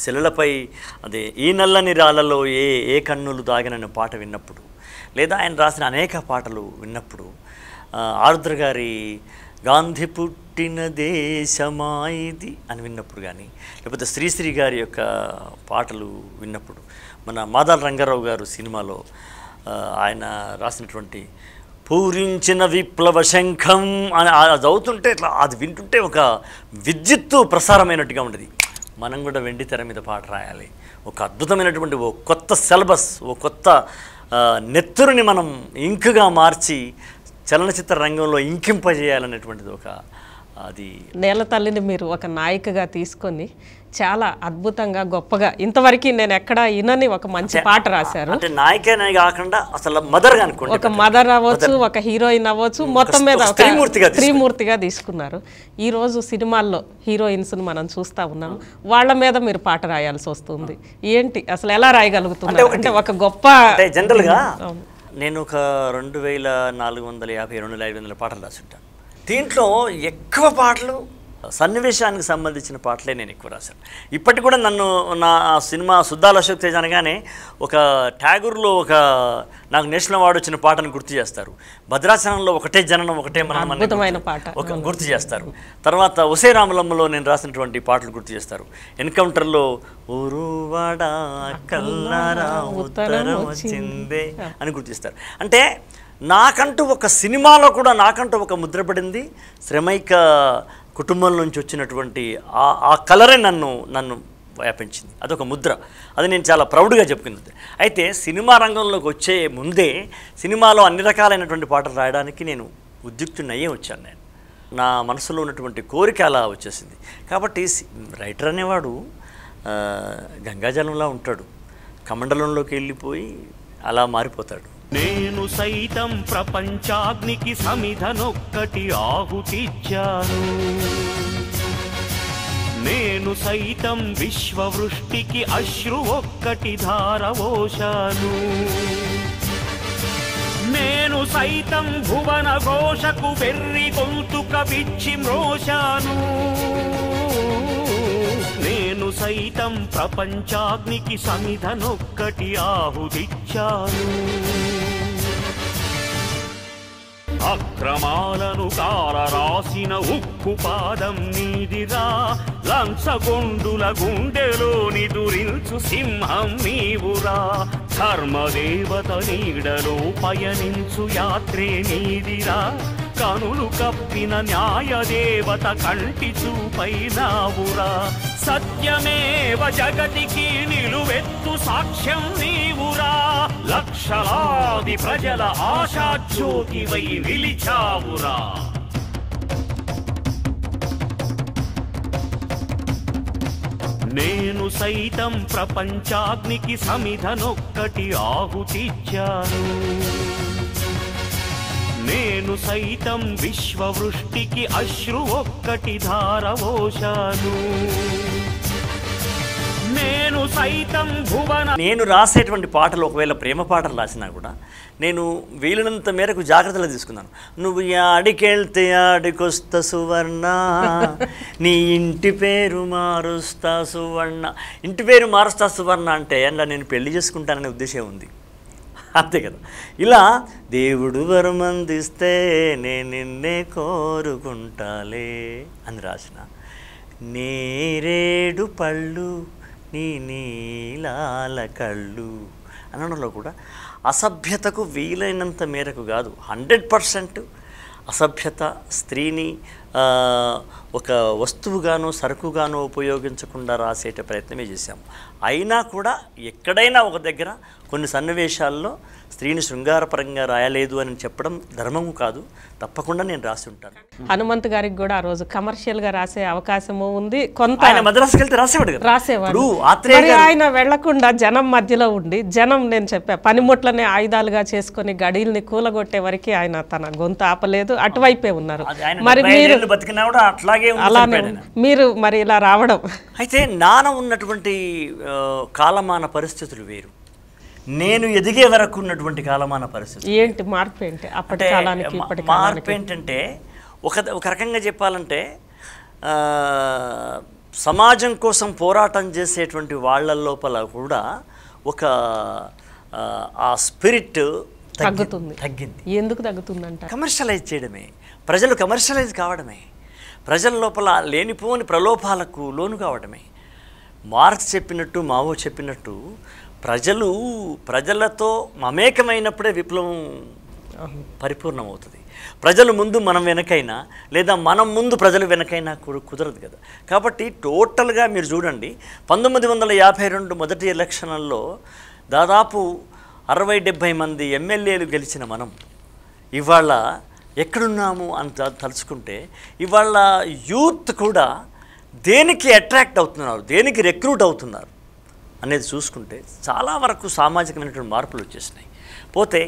శిలలపై అదే ఈ నల్లని రాళ్ళలో ఏ కన్నులు దాగినన్న పాట విన్నప్పుడు, లేదా ఆయన రాసిన అనేక పాటలు విన్నప్పుడు, ఆరుద్ర గారి గాంధీ పుట్టిన దేశమాయిది అని విన్నప్పుడు కానీ, లేకపోతే శ్రీశ్రీ గారి యొక్క పాటలు విన్నప్పుడు, మన మాదాల రంగారావు గారు సినిమాలో ఆయన రాసినటువంటి పూరించిన విప్లవ శంఖం అని అది అవుతుంటే ఇట్లా అది వింటుంటే ఒక విద్యుత్తు ప్రసారమైనట్టుగా ఉండేది. మనం కూడా వెండి తెర మీద పాట రాయాలి, ఒక అద్భుతమైనటువంటి ఓ కొత్త సిలబస్, ఓ కొత్త నెత్తురుని మనం ఇంకుగా మార్చి చలనచిత్ర రంగంలో ఇంకింపజేయాలనేటువంటిది ఒక అది నేల తల్లిని మీరు ఒక నాయికగా తీసుకొని చాలా అద్భుతంగా గొప్పగా ఇంతవరకు నేను ఎక్కడ వినని ఒక మంచి పాట రాశారు. అంటే నాయకనే కాకుండా అసలు మదర్గా అనుకోండి, ఒక మదర్ అవ్వచ్చు, ఒక హీరోయిన్ అవ్వచ్చు, మొత్తం మీద స్త్రీమూర్తిగా తీసుకున్నారు. ఈ రోజు సినిమాల్లో హీరోయిన్స్ మనం చూస్తూ ఉన్నాం, వాళ్ళ మీద మీరు పాట రాయాల్సి వస్తుంది. ఏంటి అసలు ఎలా రాయగలుగుతున్నారు? అంటే ఒక గొప్ప జనరల్గా నేను ఒక 2450-2500 పాటలు రాసుంటాను. దీంట్లో ఎక్కువ పాటలు సన్నివేశానికి సంబంధించిన పాటలే నేను ఎక్కువ రాశాను. ఇప్పటికి కూడా నన్ను నా సినిమా సుద్దాల అశోక్ తేజ్ అనగానే ఒక ట్యాగూర్లో ఒక నాకు నేషనల్ అవార్డు వచ్చిన పాటను గుర్తు చేస్తారు. భద్రాచలంలో ఒకటే జననం ఒకటే మరణం ఒక గుర్తు చేస్తారు. తర్వాత ఒసే రామలమ్మలో నేను రాసినటువంటి పాటలు గుర్తు చేస్తారు. ఎన్కౌంటర్లో ఊరువాడా కల్లారా ఉత్తరం వచ్చిందే అని గుర్తు చేస్తారు. అంటే నాకంటూ ఒక సినిమాలో కూడా నాకంటూ ఒక ముద్రపడింది. శ్రమైక కుటుంబం నుంచి వచ్చినటువంటి ఆ కలరే నన్ను వ్యాపించింది. అదొక ముద్ర. అది నేను చాలా ప్రౌడ్గా చెప్పుకున్నది. అయితే సినిమా రంగంలోకి వచ్చే ముందే సినిమాలో అన్ని రకాలైనటువంటి పాటలు రాయడానికి నేను ఉద్యుక్తున్నయ్యే వచ్చాను. నేను నా మనసులో ఉన్నటువంటి కోరిక అలా వచ్చేసింది. కాబట్టి రైటర్ అనేవాడు గంగాజలంలా ఉంటాడు, కమండలంలోకి వెళ్ళిపోయి అలా మారిపోతాడు. నేను సైతం ప్రపంచాగ్నికి సమిధనొక్కటి ఆహుతిచ్చాను, నేను సైతం విశ్వవృష్టికి అశ్రు ఒక్కటి ధారవోశాను, నేను సైతం భువన ఘోషకు వెర్రి గొంతుక విచ్చి మ్రోశాను, నేను సైతం ప్రపంచాగ్నికి సమిధనొక్కటి ఆహుతిచ్చాను. అక్రమాలను కారరాసిన ఉక్కు పాదం నీదిరా, లంచగొండుల గుండెలోని దురించు సింహం నీవురా, ధర్మదేవత నీడలో పయనించు యాత్రే నీదిరా, కనులు కప్పిన న్యాయదేవత కంటి చూపైనావురా, సత్యమేవ జగతికి నిలువెత్తు సాక్ష్యం నీవురా, లక్షలాది ప్రజల ఆశాజ్యోతివై నిలిచావురా. నేను సైతం ప్రపంచాగ్నికి సమిధనొక్కటి ఆహుతిచ్చాను, నేను సైతం విశ్వవృష్టికి అశ్రు ఒక్కటి ధారవోశాను, నేను సైతం నేను రాసేటువంటి పాటలు ఒకవేళ ప్రేమ పాటలు రాసినా కూడా నేను వీలైనంత మేరకు జాగ్రత్తలు తీసుకున్నాను. నువ్వు ఆడికెళ్తే ఆడికొస్తా సువర్ణ, నీ ఇంటి పేరు మారుస్తా సువర్ణ. ఇంటి పేరు మారుస్తా సువర్ణ అంటే అందులో నేను పెళ్లి చేసుకుంటాననే ఉద్దేశం ఉంది, అంతే కదా. ఇలా దేవుడు వరమందిస్తే నేను నిన్నే కోరుకుంటాలే అని రాసిన, నేరేడు పళ్ళు నీ నీలాల కళ్ళు అనడంలో కూడా అసభ్యతకు వీలైనంత మేరకు కాదు, 100% అసభ్యత స్త్రీని ఒక వస్తువుగానో సరుకుగానో ఉపయోగించకుండా రాసేట ప్రయత్నమే చేశాము. అయినా కూడా ఎక్కడైనా ఒక దగ్గర కొన్ని సన్నివేశాల్లో స్త్రీని శృంగారపరంగా రాయలేదు అని చెప్పడం ధర్మము కాదు, తప్పకుండా నేను రాసి ఉంటాను. హనుమంత్ గారికి కూడా ఆ రోజు కమర్షియల్గా రాసే అవకాశము ఉంది. కొంత మద్రాసుకి వెళ్తే రాసేవాడు. ఆయన వెళ్లకుండా జనం మధ్యలో ఉండి నేను చెప్పా పనిముట్లనే ఆయుధాలుగా చేసుకుని గడీల్ని కూలగొట్టే వరకు ఆయన తన గొంతు ఆపలేదు, అటువైపే ఉన్నారు. మరి మీరు మరి ఇలా రావడం అయితే నాన్న ఉన్నటువంటి కాలమాన పరిస్థితులు వేరు, నేను ఎదిగే వరకు ఉన్నటువంటి కాలమాన పరిస్థితి ఏంటి మార్పు ఏంటి అప్పటి కాలానికి ఇప్పటి మార్పు ఏంటంటే ఒక రకంగా చెప్పాలంటే సమాజం కోసం పోరాటం చేసేటువంటి వాళ్ళ లోపల కూడా ఒక ఆ స్పిరిట్ తగ్గింది. ఎందుకు తగ్గుతుందంట? కమర్షియలైజ్ చేయడమే, ప్రజలు కమర్షియలైజ్ కావడమే, ప్రజల లోపల లేనిపోని ప్రలోభాలకు లోను కావడమే. మార్క్స్ చెప్పినట్టు మావో చెప్పినట్టు ప్రజలతో మమేకమైనప్పుడే విప్లవం పరిపూర్ణమవుతుంది. ప్రజలు ముందు మనం వెనకైనా లేదా మనం ముందు ప్రజలు వెనకైనా కుదరదు కదా. కాబట్టి టోటల్గా మీరు చూడండి 1952 మొదటి ఎలక్షన్లలో దాదాపు 60-70 మంది ఎమ్మెల్యేలు గెలిచిన మనం ఇవాళ ఎక్కడున్నాము అని తలుచుకుంటే ఇవాళ యూత్ కూడా దేనికి అట్రాక్ట్ అవుతున్నారు, దేనికి రిక్రూట్ అవుతున్నారు అనేది చూసుకుంటే చాలా వరకు సామాజికమైనటువంటి మార్పులు వచ్చేసినాయి. పోతే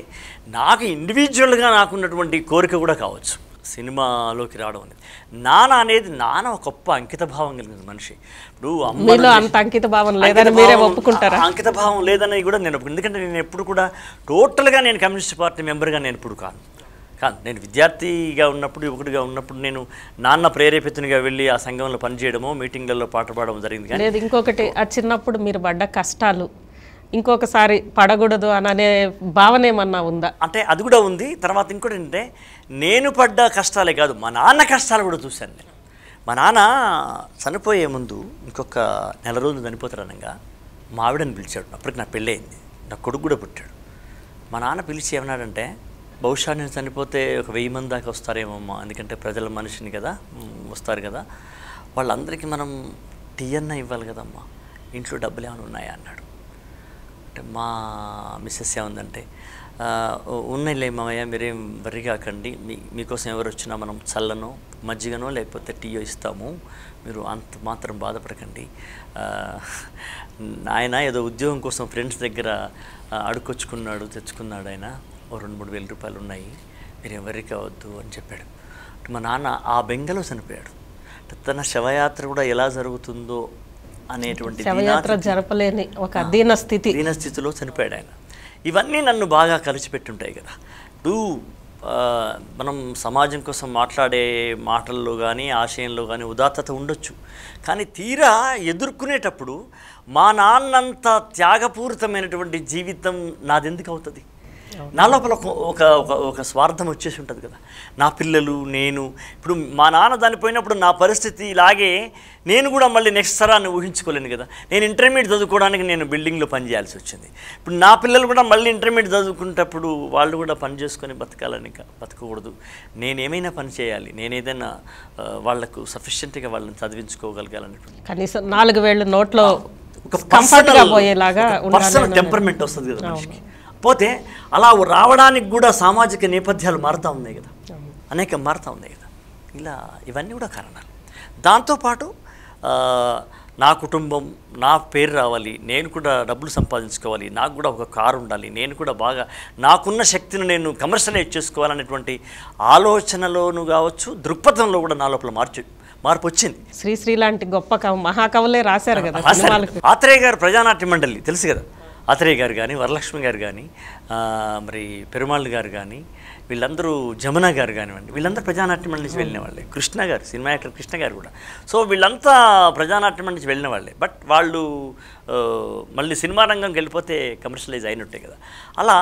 నాకు ఇండివిజువల్గా నాకున్నటువంటి కోరిక కూడా కావచ్చు సినిమాలోకి రావడం అనేది. నాన్న ఒక గొప్ప అంకిత భావం కలిగిన మనిషి. ఇప్పుడు మీలో అంత అంకిత భావం లేదని మీరే ఒప్పుకుంటారా? అంకిత భావం లేదని కూడా నేను ఒప్పుకుంటాను. ఎందుకంటే నేను ఎప్పుడు కూడా టోటల్గా నేను కమ్యూనిస్ట్ పార్టీ మెంబర్గా నేను ఎప్పుడు కాదు. నేను విద్యార్థిగా ఉన్నప్పుడు, యువకుడిగా ఉన్నప్పుడు నేను నాన్న ప్రేరేపితునిగా వెళ్ళి ఆ సంఘంలో పనిచేయడమో మీటింగ్లలో పాట పాడడం జరిగింది. కానీ లేదు, ఇంకొకటి ఆ చిన్నప్పుడు మీరు పడ్డ కష్టాలు ఇంకొకసారి పడకూడదు అనే భావన ఏమన్నా ఉందా? అంటే అది కూడా ఉంది. తర్వాత ఇంకోటి ఏంటంటే నేను పడ్డ కష్టాలే కాదు, మా నాన్న కష్టాలు కూడా చూశాను నేను. మా నాన్న చనిపోయే ముందు ఇంకొక 4 రోజులు చనిపోతారనగా మా ఆవిడని పిలిచాడు. అప్పటికి నా పెళ్ళయింది, నా కొడుకు కూడా పుట్టాడు. మా నాన్న పిలిచి ఏమన్నాడంటే, బహుశా నేను చనిపోతే ఒక 1000 మంది దాకా వస్తారేమమ్మా, ఎందుకంటే ప్రజల మనిషిని కదా, వస్తారు కదా, వాళ్ళందరికీ మనం టీ అన్న ఇవ్వాలి కదమ్మా, ఇంట్లో డబ్బులు ఏమైనా ఉన్నాయా అన్నాడు. అంటే మా మిస్సెస్ ఏముందంటే, ఉన్నాయిలే మామయ్య, మీరేం వర్రీ కాకండి, మీకోసం ఎవరు వచ్చినా మనం చల్లనో మజ్జిగనో లేకపోతే టీయో ఇస్తాము, మీరు అంత మాత్రం బాధపడకండి. ఆయన ఏదో ఉద్యోగం కోసం ఫ్రెండ్స్ దగ్గర అడుకొచ్చుకున్నాడు, తెచ్చుకున్నాడు, ఆయన 2-3 వేల రూపాయలు ఉన్నాయి, మీరు ఎవరి కావద్దు అని చెప్పాడు. మా నాన్న ఆ బెంగలో చనిపోయాడు. తన శవయాత్ర కూడా ఎలా జరుగుతుందో అనేటువంటి శవయాత్ర జరపలేని ఒక దీన స్థితిలో చనిపోయాడు ఆయన. ఇవన్నీ నన్ను బాగా కలిసిపెట్టుంటాయి కదా. ఇప్పుడు మనం సమాజం కోసం మాట్లాడే మాటల్లో కానీ ఆశయంలో కానీ ఉదాత్తత ఉండొచ్చు, కానీ తీరా ఎదుర్కొనేటప్పుడు మా నాన్నంత త్యాగపూరితమైనటువంటి జీవితం నాదెందుకు అవుతుంది? నా లోపల ఒక స్వార్థం వచ్చేసి ఉంటుంది కదా. నా పిల్లలు, నేను, ఇప్పుడు మా నాన్న చనిపోయినప్పుడు నా పరిస్థితి ఇలాగే నేను కూడా మళ్ళీ నెక్స్ట్ తరాన్ని ఊహించుకోలేను కదా. నేను ఇంటర్మీడియట్ చదువుకోవడానికి నేను బిల్డింగ్లో పని చేయాల్సి వచ్చింది. ఇప్పుడు నా పిల్లలు కూడా మళ్ళీ ఇంటర్మీడియట్ చదువుకునేటప్పుడు వాళ్ళు కూడా పని చేసుకొని బతకాలని బతకూడదు, నేనేమైనా పని చేయాలి, నేను ఏదైనా వాళ్లకు సఫిషియెంట్గా వాళ్ళని చదివించుకోగలగాలనేటువంటి కనీసం 4 వేళ్ళు నోట్లో ఒక పర్సనల్ టెంపర్మెంట్ వస్తుంది కదా మనిషికి. పోతే అలా రావడానికి కూడా సామాజిక నేపథ్యాలు మారుతూ ఉన్నాయి కదా, అనేక మారుతూ ఉన్నాయి కదా. ఇలా ఇవన్నీ కూడా కారణాలు. దాంతోపాటు నా కుటుంబం, నా పేరు రావాలి, నేను కూడా డబ్బులు సంపాదించుకోవాలి, నాకు కూడా ఒక కారు ఉండాలి, నేను కూడా బాగా నాకున్న శక్తిని నేను కమర్షియలైజ్ చేసుకోవాలనేటువంటి ఆలోచనలోను కావచ్చు, దృక్పథంలో కూడా నా లోపల మార్పు వచ్చింది. శ్రీశ్రీ లాంటి గొప్ప మహాకవులే రాశారు కదా. ఆత్రేయ గారు ప్రజానాట్య మండలి తెలుసు కదా, ఆత్రేయ గారు కానీ, వరలక్ష్మి గారు కానీ, మరి పెరుమాళ్ గారు కానీ, వీళ్ళందరూ జమున గారు కానివ్వండి, వీళ్ళందరూ ప్రజానాట్య మండలి నుంచి వెళ్ళిన వాళ్ళే. కృష్ణ గారు, సినిమా యాక్టర్ కృష్ణ గారు కూడా. సో వీళ్ళంతా ప్రజానాట్య మండలి నుంచి వెళ్ళిన వాళ్ళే. బట్ వాళ్ళు మళ్ళీ సినిమా రంగంకి వెళ్ళిపోతే కమర్షియలైజ్ అయినట్టే కదా. అలా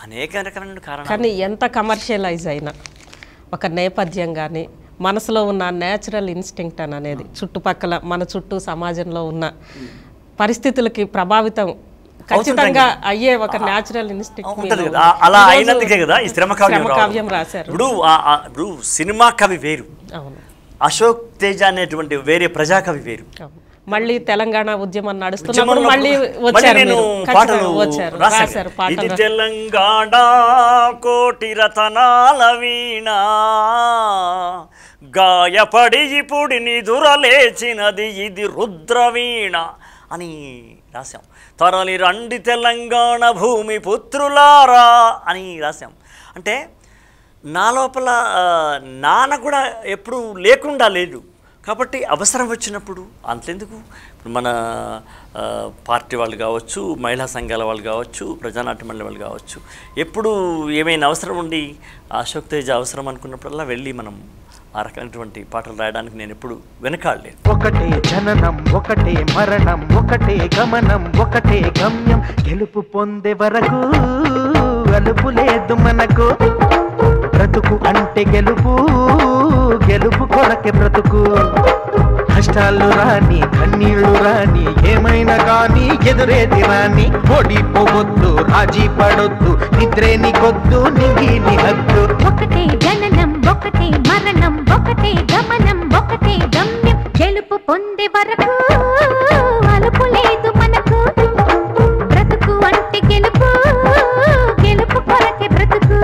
అనేక రకమైన కారణాలు. కానీ ఎంత కమర్షియలైజ్ అయినా ఒక నేపథ్యం కానీ, మనసులో ఉన్న నేచురల్ ఇన్స్టింక్ట్ అనేది చుట్టుపక్కల మన చుట్టూ సమాజంలో ఉన్న పరిస్థితులకి ప్రభావితం ఖచ్చితంగా అయ్యే ఒక న్యాచురల్ ఇన్స్టింక్ట్ అలా అయినందుకే కదా ఈ శ్రమ కావ్యం రాశారు. ఇప్పుడు సినిమా కవి వేరు, అశోక్ తేజ అనేటువంటి వేరే ప్రజాకవి వేరు. మళ్ళీ తెలంగాణ ఉద్యమం నడుస్తున్నప్పుడు మళ్ళీ వచ్చారు. తెలంగాణ కోటి రతనాల వీణ గాయపడి ఇప్పుడు నిదురలేచినది ఇది రుద్రవీణ అని రాశాం. తరలి రండి తెలంగాణ భూమి పుత్రులారా అని రాశాం. అంటే నా లోపల నాన్న కూడా ఎప్పుడు లేకుండా లేదు కాబట్టి అవసరం వచ్చినప్పుడు అంతెందుకు ఇప్పుడు మన పార్టీ వాళ్ళు కావచ్చు, మహిళా సంఘాల వాళ్ళు కావచ్చు, ప్రజానాట్య మండలి వాళ్ళు కావచ్చు, ఎప్పుడు ఏమైనా అవసరం ఉండి అశోక్ తేజ అవసరం అనుకున్నప్పుడల్లా వెళ్ళి మనం ఆ రకమైనటువంటి పాటలు రాయడానికి నేను ఎప్పుడు వెనకాడలేదు. ఒకటే జననం, ఒకటే మరణం, ఒకటే గమనం, ఒకటే గమ్యం, గెలుపు పొందే వరకు అలుపు లేదు మనకు. బ్రతుకు అంటే గెలుపు, గెలుపు కొరకే బ్రతుకు. కష్టాలు రాని, కన్నీళ్లు రాని, ఏమైనా ఎదురైన గాని ఎదురేది రాని ఓడిపోవద్దు రాజీ పడొద్దు నిద్రే నీకొద్దు నింగి నీ హద్దు ఒకటే జననం ఒకటే మరణం ఒకటే గమనం ఒకటే గమ్యం గెలుపు పొందే వరకు అలుపు లేదు మనకు బ్రతుకు అంటే గెలుపు గెలుపు కొరకే బ్రతుకు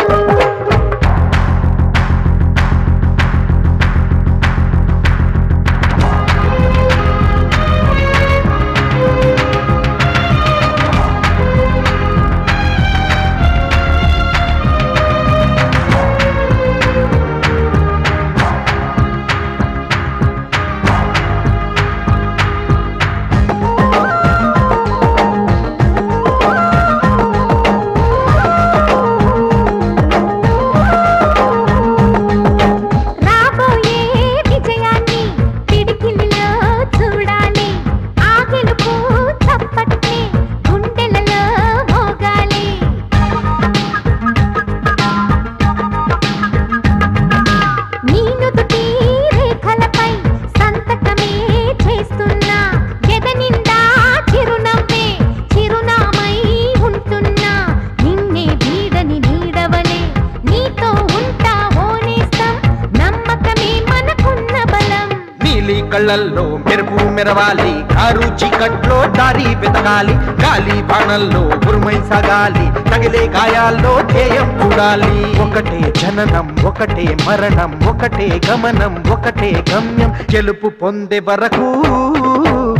కళ్ళల్లో మెరుపు మెరవాలి కారు చీకట్లో దారి వెతకాలి గాలి బాణల్లో ఉరుమై సాగాలి తగిలే గాయాల్లో ధ్యేయం చూడాలి ఒకటే జననం ఒకటే మరణం ఒకటే గమనం ఒకటే గమ్యం గెలుపు పొందే వరకు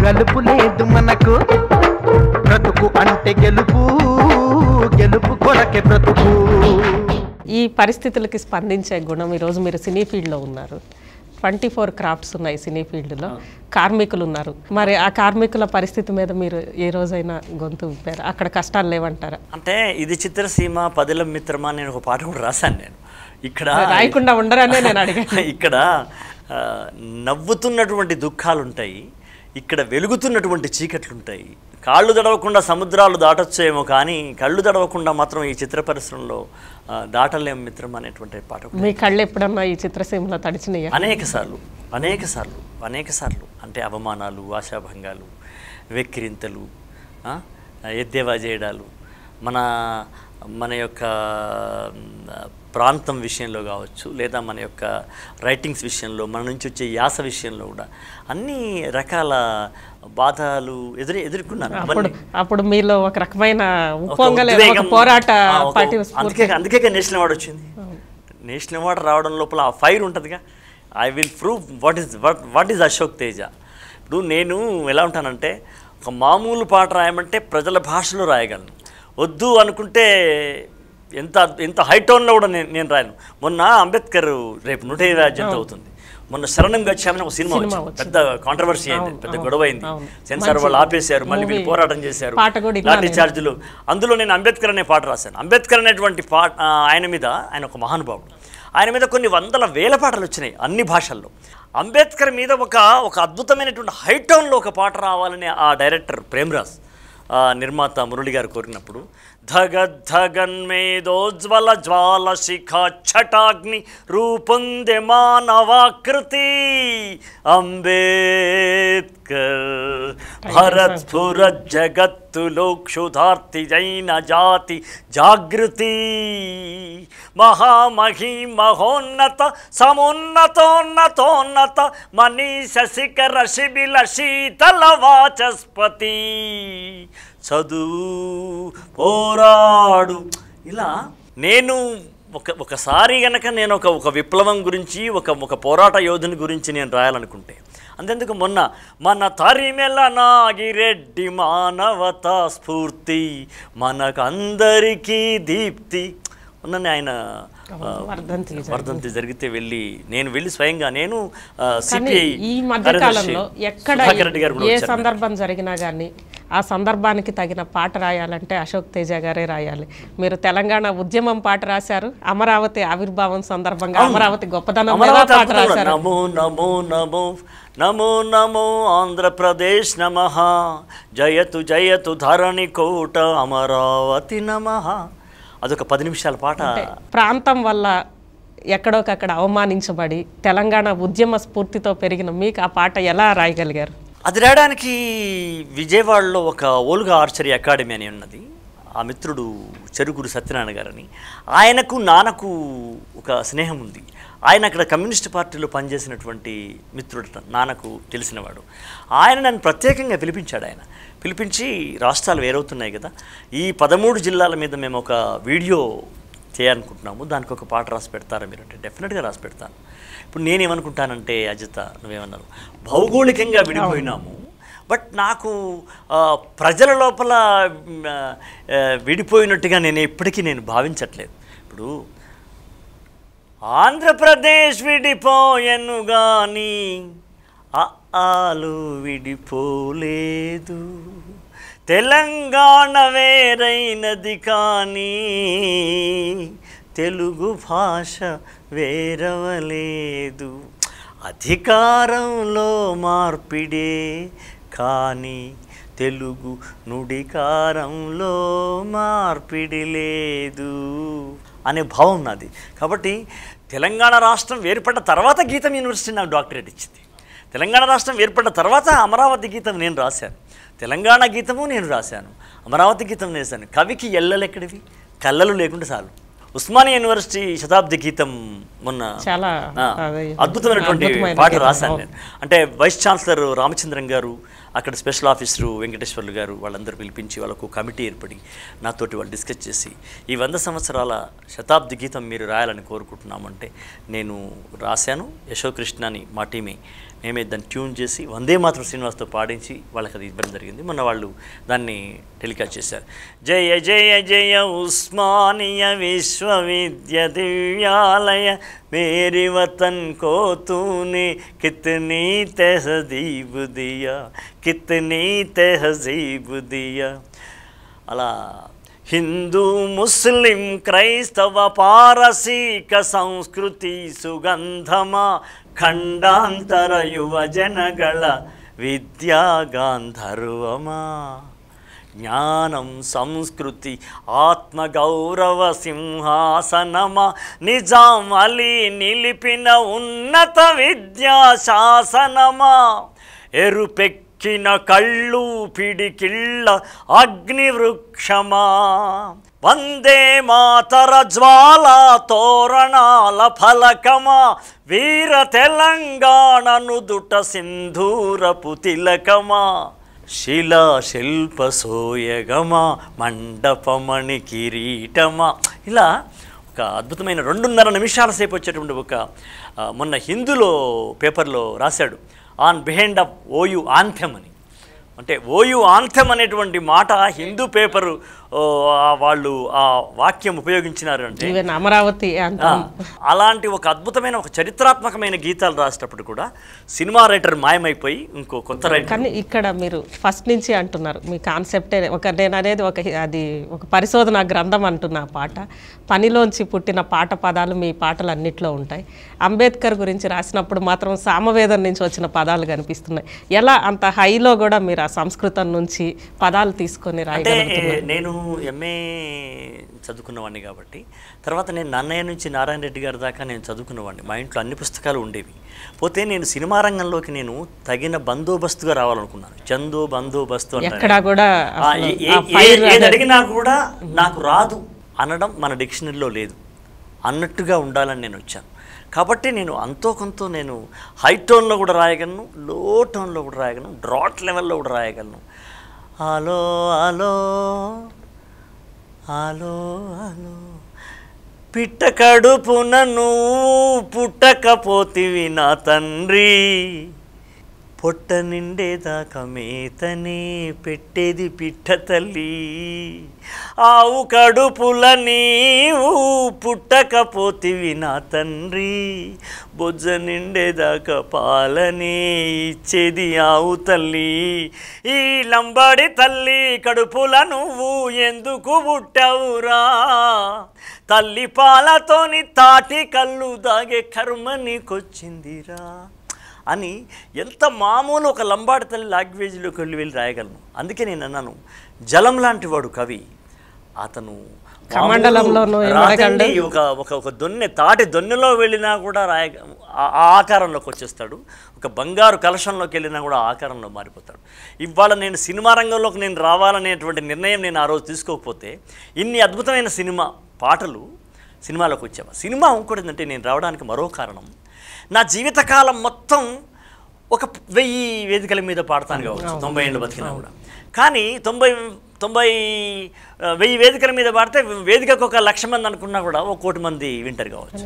గలుపు లేదు మనకు బ్రతుకు అంటే గెలుపు గెలుపు కొరకే బ్రతుకు ఈ పరిస్థితులకి స్పందించే గుణం ఈరోజు మీరు సినీ ఫీల్డ్లో ఉన్నారు 24 క్రాఫ్ట్స్ ఉన్నాయి సినీ ఫీల్డ్లో కార్మికులు ఉన్నారు మరి ఆ కార్మికుల పరిస్థితి మీద మీరు ఏ రోజైనా గొంతు విప్పారు అక్కడ కష్టాలు లేవంటారా అంటే ఇది చిత్రసీమ పదిలం మిత్రమా నేను ఒక పాట కూడా రాశాను నేను ఇక్కడ రాయకుండా ఉండరనే నేను అడిగాను ఇక్కడ నవ్వుతున్నటువంటి దుఃఖాలు ఉంటాయి ఇక్కడ వెలుగుతున్నటువంటి చీకట్లు ఉంటాయి కాళ్ళు తడవకుండా సముద్రాలు దాటొచ్చేమో కానీ కళ్ళు తడవకుండా మాత్రం ఈ చిత్ర పరిశ్రమలో దాటలేం మిత్రం అనేటువంటి పాట మీ కళ్ళు ఎప్పుడన్నా ఈ చిత్రసీమలో తడిచినాయా అనేక సార్లు అంటే అవమానాలు ఆశాభంగాలు వెక్కిరింతలు ఎద్దేవా చేయడాలు మన యొక్క ప్రాంతం విషయంలో కావచ్చు లేదా మన యొక్క రైటింగ్స్ విషయంలో మన నుంచి వచ్చే యాస విషయంలో కూడా అన్ని రకాల బాధలు ఎదుర్కొన్నాను అప్పుడు మీలో ఒక రకమైన పోరాట అందుకే నేషనల్ అవార్డు వచ్చింది నేషనల్ అవార్డు రావడం లోపల ఆ ఫైర్ ఉంటుందిగా I will prove what is Ashok Teja ఇప్పుడు నేను ఎలా ఉంటానంటే ఒక మామూలు పాట రాయమంటే ప్రజల భాషలో రాయగలను వద్దు అనుకుంటే ఎంత హై టోన్లో కూడా నేను రాయను మొన్న అంబేద్కర్ రేపు 120వ జయంతి అవుతుంది మొన్న శరణం గచ్చామని ఒక సినిమా వచ్చింది పెద్ద కాంట్రవర్సీ అయింది పెద్ద గొడవ అయింది సెన్సార్ వాళ్ళు ఆపేశారు మళ్ళీ వీళ్ళు పోరాటం చేశారు లాఠీ చార్జీలు అందులో నేను అంబేద్కర్ అనే పాట రాశాను అంబేద్కర్ అనేటువంటి పాట ఆయన ఒక మహానుభావుడు ఆయన మీద కొన్ని వందల వేల పాటలు వచ్చినాయి అన్ని భాషల్లో అంబేద్కర్ మీద ఒక అద్భుతమైనటువంటి హై టోన్లో ఒక పాట రావాలని ఆ డైరెక్టర్ ప్రేమ్రాజ్ నిర్మాత మురళి గారు కోరినప్పుడు ధగద్ధగన్మేదోజ్వల జ్వాల శిఖ ఛటాగ్ని రూపొందే మానవాకృతి అంబేద్కర్ భరత్ స్ఫురత్ జగత్తులో క్షుధార్తి జైన జాతి జాగృతి మహామహీ మహోన్నత సమున్నతోన్నతోన్నత మనీష శిఖర శిబిల శీతల వాచస్పతి చదువు పోరాడు ఇలా నేను ఒకసారి గనక నేను ఒక విప్లవం గురించి ఒక పోరాట యోధుని గురించి నేను రాయాలనుకుంటే అంతెందుకు మన తరిమెల నాగిరెడ్డి మానవతా స్ఫూర్తి మనకందరికీ దీప్తి ఉన్నని ఆయన వర్ధంతి జరిగితే నేను వెళ్ళి స్వయంగా నేను ఈ మధ్యకాలంలో ఎక్కడ ఏ సందర్భం జరిగినా కానీ ఆ సందర్భానికి తగిన పాట రాయాలంటే అశోక్ తేజ గారే రాయాలి మీరు తెలంగాణ ఉద్యమం పాట రాశారు అమరావతి ఆవిర్భావం సందర్భంగా అమరావతి గొప్పదనం పాట రాశారు నమో నమో నమో నమో నమో ఆంధ్రప్రదేశ్ నమః జయతు జయతు ధరణి కోట అమరావతి నమః అదొక 10 నిమిషాల పాట ప్రాంతం వల్ల ఎక్కడోకక్కడ అవమానించబడి తెలంగాణ ఉద్యమ స్ఫూర్తితో పెరిగిన మీకు ఆ పాట ఎలా రాయగలిగారు అది రాయడానికి విజయవాడలో ఒక ఓల్గా ఆర్చరీ అకాడమీ అని ఉన్నది. ఆ మిత్రుడు చెరుకూరు సత్యనారాయణ గారని, ఆయనకు నాన్నకు ఒక స్నేహం ఉంది. ఆయన అక్కడ కమ్యూనిస్ట్ పార్టీలో పనిచేసినటువంటి మిత్రుడు, నాన్నకు తెలిసినవాడు. ఆయన నన్ను ప్రత్యేకంగా పిలిపించాడు. ఆయన పిలిపించి, రాష్ట్రాలు వేరవుతున్నాయి కదా, ఈ 13 జిల్లాల మీద మేము ఒక వీడియో చేయాలనుకుంటున్నాము, దానికి ఒక పాట రాసి పెడతారా మీరు అంటే, డెఫినెట్గా రాసి పెడతాను. ఇప్పుడు నేనేమనుకుంటానంటే, అజిత నువ్వేమన్నారు, భౌగోళికంగా విడిపోయినాము, బట్ నాకు ప్రజల లోపల విడిపోయినట్టుగా నేను ఎప్పటికీ భావించట్లేదు. ఇప్పుడు ఆంధ్రప్రదేశ్ విడిపోయెను గాని ఆలు విడిపోలేదు, తెలంగాణ వేరైనది కానీ తెలుగు భాష వేరవలేదు, అధికారంలో మార్పిడే కానీ తెలుగు నుడికారంలో మార్పిడి లేదు అనే భావం నాది. కాబట్టి తెలంగాణ రాష్ట్రం ఏర్పడ్డ తర్వాత గీతం యూనివర్సిటీ నాకు డాక్టరేట్ ఇచ్చింది. తెలంగాణ రాష్ట్రం ఏర్పడ్డ తర్వాత అమరావతి గీతం నేను రాశాను, తెలంగాణ గీతము నేను రాశాను, అమరావతి గీతం నేసాను. కవికి ఎల్లలు ఎక్కడివి, కళ్ళలు లేకుండా చాలు. ఉస్మానియా యూనివర్సిటీ శతాబ్ది గీతం మొన్న చాలా అద్భుతమైనటువంటి పాట రాశాను నేను. అంటే వైస్ ఛాన్సలర్ రామచంద్రన్ గారు, అక్కడ స్పెషల్ ఆఫీసరు వెంకటేశ్వర్లు గారు, వాళ్ళందరూ పిలిపించి వాళ్ళకు కమిటీ ఏర్పడి నాతోటి వాళ్ళు డిస్కస్ చేసి, ఈ 100 సంవత్సరాల శతాబ్ది గీతం మీరు రాయాలని కోరుకుంటున్నామంటే నేను రాశాను. యశోకృష్ణని మా టీమే మేమే దాన్ని ట్యూన్ చేసి వందే మాత్రం శ్రీనివాస్తో పాడించి వాళ్ళకి అది ఇవ్వడం జరిగింది. మొన్న వాళ్ళు దాన్ని టెలికాస్ట్ చేశారు. జయ జయ జయ ఉస్మానియా విశ్వవిద్య దివ్యాలయ, మేరీ వతన్ కో తూనే కితనీ తెహజీబ్ దియా, కితనీ తెహజీబ్ దియా. అలా హిందూ ముస్లిం క్రైస్తవ పారసీక సంస్కృతి సుగంధమా, ಖಂಡಾಂತರ ಯುವಜನಗಳ ವಿದ್ಯಾಗಾಂಧರ್ವಮಾ, ಜ್ಞಾನಂ ಸಂಸ್ಕೃತಿ ಆತ್ಮಗೌರವ ಸಿಂಹಾಸನಮ, ನಿಜಾಂ ಅಲಿ ನಿಲಿಪಿನ ಉನ್ನತ ವಿದ್ಯಾಶಾಸನಮ, ಎರುಪೆಕ್ಕಿನ ಕಳ್ಳು ಪಿಡಿಕಿಳ್ಳ ಅಗ್ನಿವೃಕ್ಷಮಾ, వందే మాతర జ్వాలా తోరణాల ఫలకమా, వీర తెలంగాణ నుదుట సింధూరపు తిలకమా, శిలా శిల్ప సోయగమా, మండపమణి కిరీటమా. ఇలా ఒక అద్భుతమైన 2.5 నిమిషాల సేపు వచ్చేటువంటి ఒక మొన్న హిందూలో పేపర్లో రాశాడు, ఆన్ బిహైండ్ ఆఫ్ ఓయూ ఆంథెమ్ అని. అంటే ఓయూ ఆంథెమ్ అనేటువంటి మాట హిందూ పేపరు వాళ్ళు ఆ వాక్యం ఉపయోగించినారు. అంటే అమరావతి అలాంటి ఒక అద్భుతమైన ఒక చరిత్రాత్మకమైన గీతాలు రాసేటప్పుడు కూడా సినిమా రైటర్ మాయమైపోయి ఇంకో కొత్త రైటర్. కానీ ఇక్కడ మీరు ఫస్ట్ నుంచి అంటున్నారు, మీ కాన్సెప్టే నేను అనేది అది ఒక పరిశోధన గ్రంథం అంటున్న పాట, పనిలోంచి పుట్టిన పాట పదాలు మీ పాటలు అన్నిట్లో ఉంటాయి. అంబేద్కర్ గురించి రాసినప్పుడు మాత్రం సామవేదం నుంచి వచ్చిన పదాలు కనిపిస్తున్నాయి. ఎలా అంత హైలో కూడా మీరు ఆ సంస్కృతం నుంచి పదాలు తీసుకొని రాయగలుగుతున్నారు? నేను ఎంఏ చదువుకున్నవాడిని కాబట్టి, తర్వాత నేను నన్నయ్య నుంచి నారాయణ రెడ్డి గారి దాకా నేను చదువుకున్నవాడిని. మా ఇంట్లో అన్ని పుస్తకాలు ఉండేవి. పోతే నేను సినిమా రంగంలోకి నేను తగిన బందోబస్తుగా రావాలనుకున్నాను. చందో బందోబస్తు ఏది అడిగినా కూడా నాకు రాదు అనడం మన డిక్షనరీలో లేదు అన్నట్టుగా ఉండాలని నేను వచ్చాను. కాబట్టి నేను అంతో కొంత నేను హై టోన్లో కూడా రాయగలను, లో టోన్లో కూడా రాయగలను, డ్రాట్ లెవెల్లో కూడా రాయగలను. హలో హలో హలో హలో, పిట్ట కడుపున నువ్వు పుట్టకపోతివి నా తండ్రి, పొట్ట నిండేదాకా మేతనే పెట్టేది పిట్ట తల్లి, ఆవు కడుపుల నీవు పుట్టకపోతివి నా తండ్రి, బొజ్జ నిండేదాకా పాలనే ఇచ్చేది ఆవు తల్లి, ఈ లంబాడి తల్లి కడుపుల నువ్వు ఎందుకు పుట్టావురా, తల్లి పాలతోని తాటి కళ్ళు దాగే కర్మ నీకొచ్చిందిరా అని ఎంత మామూలు ఒక లంబాడి తల్లి లాంగ్వేజ్లోకి వెళ్ళి రాయగలను. అందుకే నేను అన్నాను, జలం లాంటి వాడు కవి, అతను కమండలంలోనూ రాతండి ఒక దొన్నె తాటి దొన్నెలో వెళ్ళినా కూడా ఆ ఆకారంలోకి వచ్చేస్తాడు. ఒక బంగారు కలశంలోకి వెళ్ళినా కూడా ఆకారంలో మారిపోతాడు. ఇవాళ నేను సినిమా రంగంలోకి నేను రావాలనేటువంటి నిర్ణయం నేను ఆ రోజు తీసుకోకపోతే ఇన్ని అద్భుతమైన సినిమా పాటలు సినిమాలోకి వచ్చావా. సినిమా ఇంకోటి ఏంటంటే నేను రావడానికి మరో కారణం, నా జీవితకాలం మొత్తం ఒక 1000 వేదికల మీద పాడతాను కావచ్చు, 90 ఏళ్ళు బతికినా కూడా. కానీ 1000 వేదికల మీద పాడితే వేదికకు 1,00,000 మంది అనుకున్నా కూడా 1,00,00,000 మంది వింటారు కావచ్చు.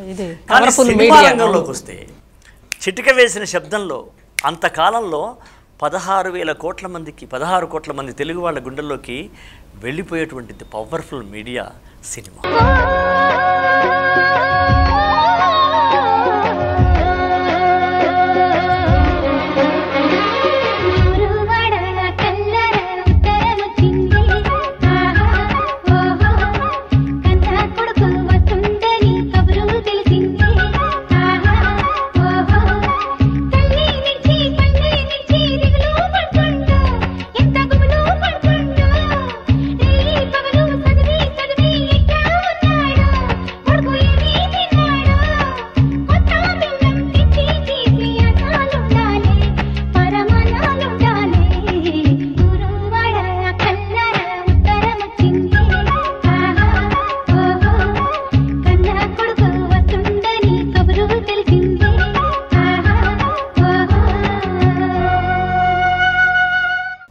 కానీ సినిమా రంగంలోకి వస్తే చిటిక వేసిన శబ్దంలో అంతకాలంలో 16,000 కోట్ల మందికి 16 కోట్ల మంది తెలుగు వాళ్ళ గుండెల్లోకి వెళ్ళిపోయేటువంటి పవర్ఫుల్ మీడియా సినిమా.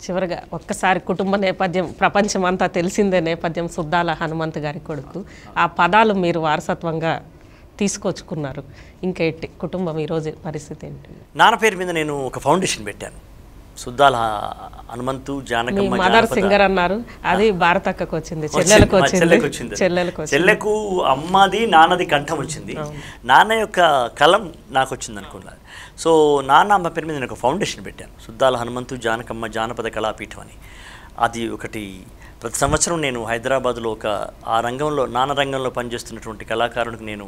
చివరిగా ఒక్కసారి కుటుంబ నేపథ్యం ప్రపంచం అంతా తెలిసిందే నేపథ్యం, సుద్దాల హనుమంత్ గారి కొడుకు. ఆ పదాలు మీరు వారసత్వంగా తీసుకొచ్చుకున్నారు. ఇంకేంటి కుటుంబం ఈరోజు పరిస్థితి ఏంటి? నాన్న పేరు మీద నేను ఒక ఫౌండేషన్ పెట్టాను, సుద్దాల హనుమంతు జానకమ్మ. మదర్ సింగర్ అన్నారు, అది భారతక్కకు వచ్చింది, చెల్లెలకు అమ్మది నాన్నది కంఠం వచ్చింది, నాన్న యొక్క కలం నాకు వచ్చింది అనుకున్నారు. సో నాన్న అమ్మ పేరు మీద నేను ఒక ఫౌండేషన్ పెట్టాను, సుద్దాల హనుమంతు జానకమ్మ జానపద కళాపీఠం అని. అది ఒకటి ప్రతి సంవత్సరం నేను హైదరాబాద్లో ఆ రంగంలో నాన్న రంగంలో పనిచేస్తున్నటువంటి కళాకారునికి నేను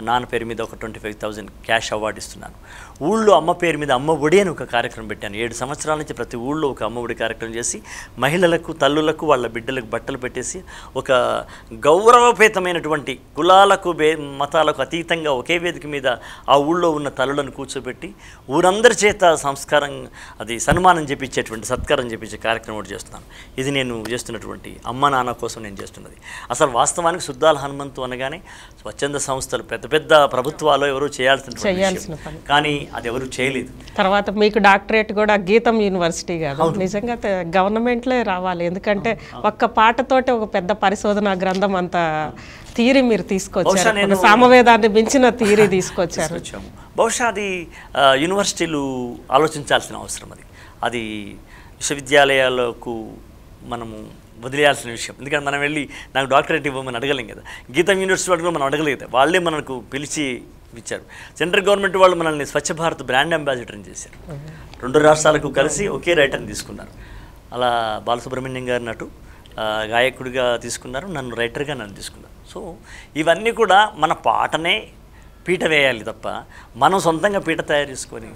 నాన్న పేరు మీద ఒక 25,000 క్యాష్ అవార్డు ఇస్తున్నాను. ఊళ్ళో అమ్మ పేరు మీద అమ్మ ఒడి అని ఒక కార్యక్రమం పెట్టాను. 7 సంవత్సరాల నుంచి ప్రతి ఊళ్ళో ఒక అమ్మ ఒడి కార్యక్రమం చేసి మహిళలకు తల్లులకు వాళ్ళ బిడ్డలకు బట్టలు పెట్టేసి ఒక గౌరవపేతమైనటువంటి కులాలకు మతాలకు అతీతంగా ఒకే వేదిక మీద ఆ ఊళ్ళో ఉన్న తల్లులను కూర్చోబెట్టి ఊరందరి చేత సంస్కారం అది సన్మానం చేపించేటువంటి సత్కారం చేపించే కార్యక్రమం ఒకటి చేస్తున్నాను. ఇది నేను చేస్తున్నటువంటి అమ్మ నాన్న కోసం నేను చేస్తున్నది. అసలు వాస్తవానికి సుద్దాల హనుమంతు అనగానే స్వచ్ఛంద సంస్థలు పెద్ద పెద్ద ప్రభుత్వాలు ఎవరు చేయాల్సిన కానీ అది ఎవరు చేయలేదు. తర్వాత మీకు డాక్టరేట్ కూడా గీతం యూనివర్సిటీ కాదు, నిజంగా గవర్నమెంట్లే రావాలి. ఎందుకంటే ఒక్క పాటతోటి ఒక పెద్ద పరిశోధన గ్రంథం అంత థియరీ మీరు తీసుకొచ్చారు, సామవేదాన్ని మించిన థియరీ తీసుకొచ్చారు. బహుశా అది యూనివర్సిటీలు ఆలోచించాల్సిన అవసరం. అది విశ్వవిద్యాలయాలకు మనము వదిలేయాల్సిన విషయం. ఎందుకంటే మనం వెళ్ళి నాకు డాక్టరేట్ ఇవ్వమని అడగలేం కదా, గీతం యూనివర్సిటీ వాళ్ళు మనం అడగలేదు, వాళ్ళే మనకు పిలిచి ఇచ్చారు. సెంట్రల్ గవర్నమెంట్ వాళ్ళు మనల్ని స్వచ్ఛ భారత్ బ్రాండ్ అంబాసిడర్ని చేశారు. 2 రాష్ట్రాలకు కలిసి ఒకే రైటర్ని తీసుకున్నారు. అలా బాలసుబ్రహ్మణ్యం గారి నటు గాయకుడిగా తీసుకున్నారు, నన్ను రైటర్గా నన్ను తీసుకున్నారు. సో ఇవన్నీ కూడా మన పాటనే పీట వేయాలి తప్ప మనం సొంతంగా పీట తయారు చేసుకొని.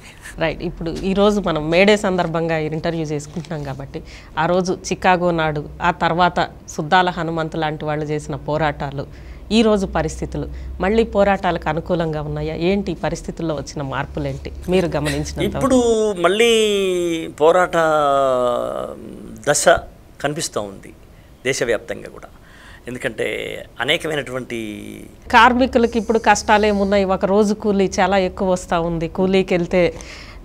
రైట్. ఇప్పుడు ఈరోజు మనం మేడే సందర్భంగా ఇంటర్వ్యూ చేసుకుంటున్నాం కాబట్టి ఆ రోజు చికాగో నాడు, ఆ తర్వాత సుద్దాల హనుమంతు లాంటి వాళ్ళు చేసిన పోరాటాలు, ఈరోజు పరిస్థితులు మళ్ళీ పోరాటాలకు అనుకూలంగా ఉన్నాయా? ఏంటి పరిస్థితుల్లో వచ్చిన మార్పులు ఏంటి మీరు గమనించిన? ఇప్పుడు మళ్ళీ పోరాట దశ కనిపిస్తూ ఉంది దేశవ్యాప్తంగా కూడా. ఎందుకంటే అనేకమైనటువంటి కార్మికులకి ఇప్పుడు కష్టాలు ఏమున్నాయి, ఒక రోజు కూలీ చాలా ఎక్కువ వస్తూ ఉంది, కూలీకి వెళ్తే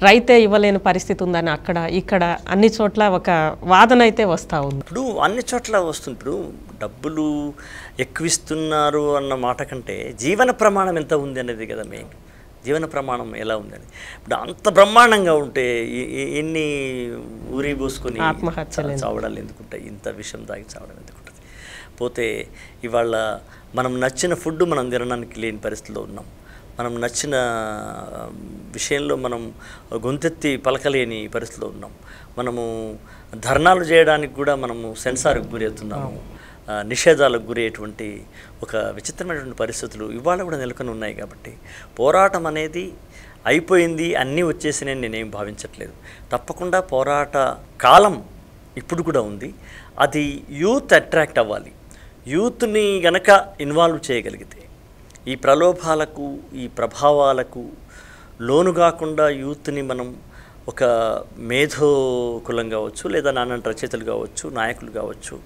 రైతే ఇవ్వలేని పరిస్థితి ఉందని అక్కడ ఇక్కడ అన్ని చోట్ల ఒక వాదన అయితే వస్తూ ఉంది. ఇప్పుడు అన్ని చోట్ల వస్తుంది. ఇప్పుడు డబ్బులు ఎక్కువ ఇస్తున్నారు అన్న మాట కంటే జీవన ప్రమాణం ఎంత ఉంది అనేది కదా మెయిన్. జీవన ప్రమాణం ఎలా ఉందని. ఇప్పుడు అంత బ్రహ్మాండంగా ఉంటే ఎన్ని ఊరి పోసుకొని ఆత్మహత్యలు చావడాలు ఎందుకుంటాయి, ఇంత విషయం దాగి చావడం ఎందుకుంటుంది. పోతే ఇవాళ మనం నచ్చిన ఫుడ్ మనం తినడానికి లేని పరిస్థితిలో ఉన్నాం. మనం నచ్చిన విషయంలో మనం గొంతెత్తి పలకలేని పరిస్థితిలో ఉన్నాం. మనము ధర్నాలు చేయడానికి కూడా మనము సెన్సార్కి గురవుతున్నాము, నిషేధాలకు గురయ్యేటువంటి ఒక విచిత్రమైనటువంటి పరిస్థితులు ఇవాళ కూడా నెలకొని ఉన్నాయి. కాబట్టి పోరాటం అనేది అయిపోయింది, అన్నీ వచ్చేసినాయని నేనేం భావించట్లేదు. తప్పకుండా పోరాట కాలం ఇప్పుడు కూడా ఉంది. అది యూత్ అట్రాక్ట్ అవ్వాలి. యూత్ని గనక ఇన్వాల్వ్ చేయగలిగితే, ఈ ప్రలోభాలకు ఈ ప్రభావాలకు లోను కాకుండా యూత్ని మనం ఒక మేధోకులం కావచ్చు, లేదా నాన్న రచయితలు కావచ్చు, నాయకులు కావచ్చు,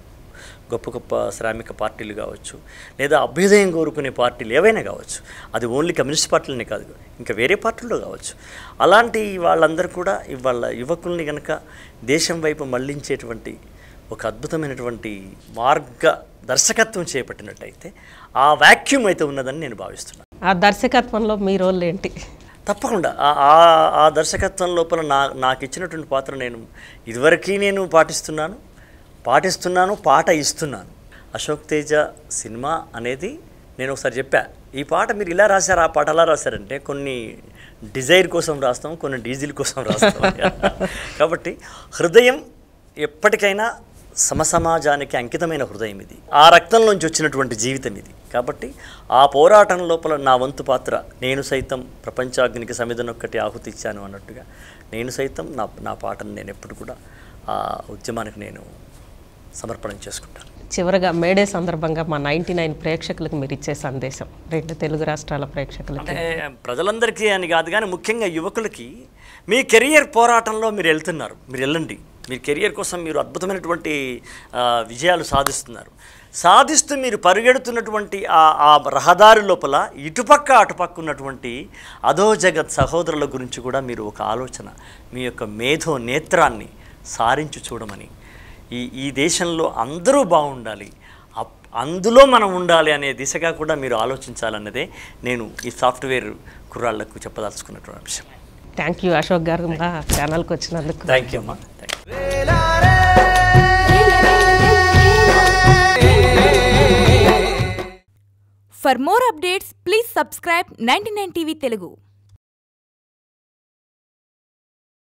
గొప్ప గొప్ప శ్రామిక పార్టీలు కావచ్చు, లేదా అభ్యుదయం కోరుకునే పార్టీలు ఏవైనా కావచ్చు, అది ఓన్లీ కమ్యూనిస్ట్ పార్టీలనే కాదు, ఇంకా వేరే పార్టీల్లో కావచ్చు. అలాంటి వాళ్ళందరూ కూడా ఇవాళ యువకుల్ని కనుక దేశం వైపు మళ్లించేటువంటి ఒక అద్భుతమైనటువంటి మార్గ దర్శకత్వం చేపట్టినట్టయితే ఆ వాక్యూమ్ అయితే ఉన్నదని నేను భావిస్తున్నాను. ఆ దర్శకత్వంలో మీ రోల్ ఏంటి? తప్పకుండా ఆ దర్శకత్వం లోపల నాకు ఇచ్చినటువంటి పాత్ర నేను ఇదివరకు నేను పాటిస్తున్నాను, పాట ఇస్తున్నాను. అశోక్ తేజ సినిమా అనేది నేను ఒకసారి చెప్పా, ఈ పాట మీరు ఇలా రాశారు, ఆ పాట అలా రాశారంటే కొన్ని డిజైర్ కోసం రాస్తాం, కొన్ని డీజిల్ కోసం రాస్తాం. కాబట్టి హృదయం ఎప్పటికైనా సమసమాజానికి అంకితమైన హృదయం ఇది, ఆ రక్తంలోంచి వచ్చినటువంటి జీవితం ఇది. కాబట్టి ఆ పోరాటం లోపల నా వంతు పాత్ర, నేను సైతం ప్రపంచాగ్నికి సమిధనొక్కటి ఆహుతి ఇచ్చాను అన్నట్టుగా నేను సైతం నా పాటను నేను ఎప్పుడు కూడా ఆ ఉద్యమానికి నేను సమర్పణం చేసుకుంటాను. చివరగా మేడే సందర్భంగా మా 99 ప్రేక్షకులకు మీరు ఇచ్చే సందేశం, 2 తెలుగు రాష్ట్రాల ప్రేక్షకులకి. అంటే ప్రజలందరికీ అని కాదు కానీ ముఖ్యంగా యువకులకి, మీ కెరియర్ పోరాటంలో మీరు వెళ్తున్నారు, మీరు వెళ్ళండి. మీ కెరియర్ కోసం మీరు అద్భుతమైనటువంటి విజయాలు సాధిస్తూ మీరు పరిగెడుతున్నటువంటి ఆ రహదారి లోపల ఇటుపక్క అటుపక్క ఉన్నటువంటి అధో జగత్ సహోదరుల గురించి కూడా మీరు ఒక ఆలోచన, మీ యొక్క మేధో నేత్రాన్ని సారించి చూడమని, ఈ దేశంలో అందరూ బాగుండాలి, అందులో మనం ఉండాలి అనే దిశగా కూడా మీరు ఆలోచించాలన్నదే నేను ఈ సాఫ్ట్వేర్ కుర్రాళ్లకు చెప్పదలుచుకున్నటువంటి అంశం. థ్యాంక్ యూ అశోక్ గారు, మా ఛానల్కి వచ్చినందుకు. థ్యాంక్ యూ అమ్మా. For more updates, please subscribe 99 TV Telugu.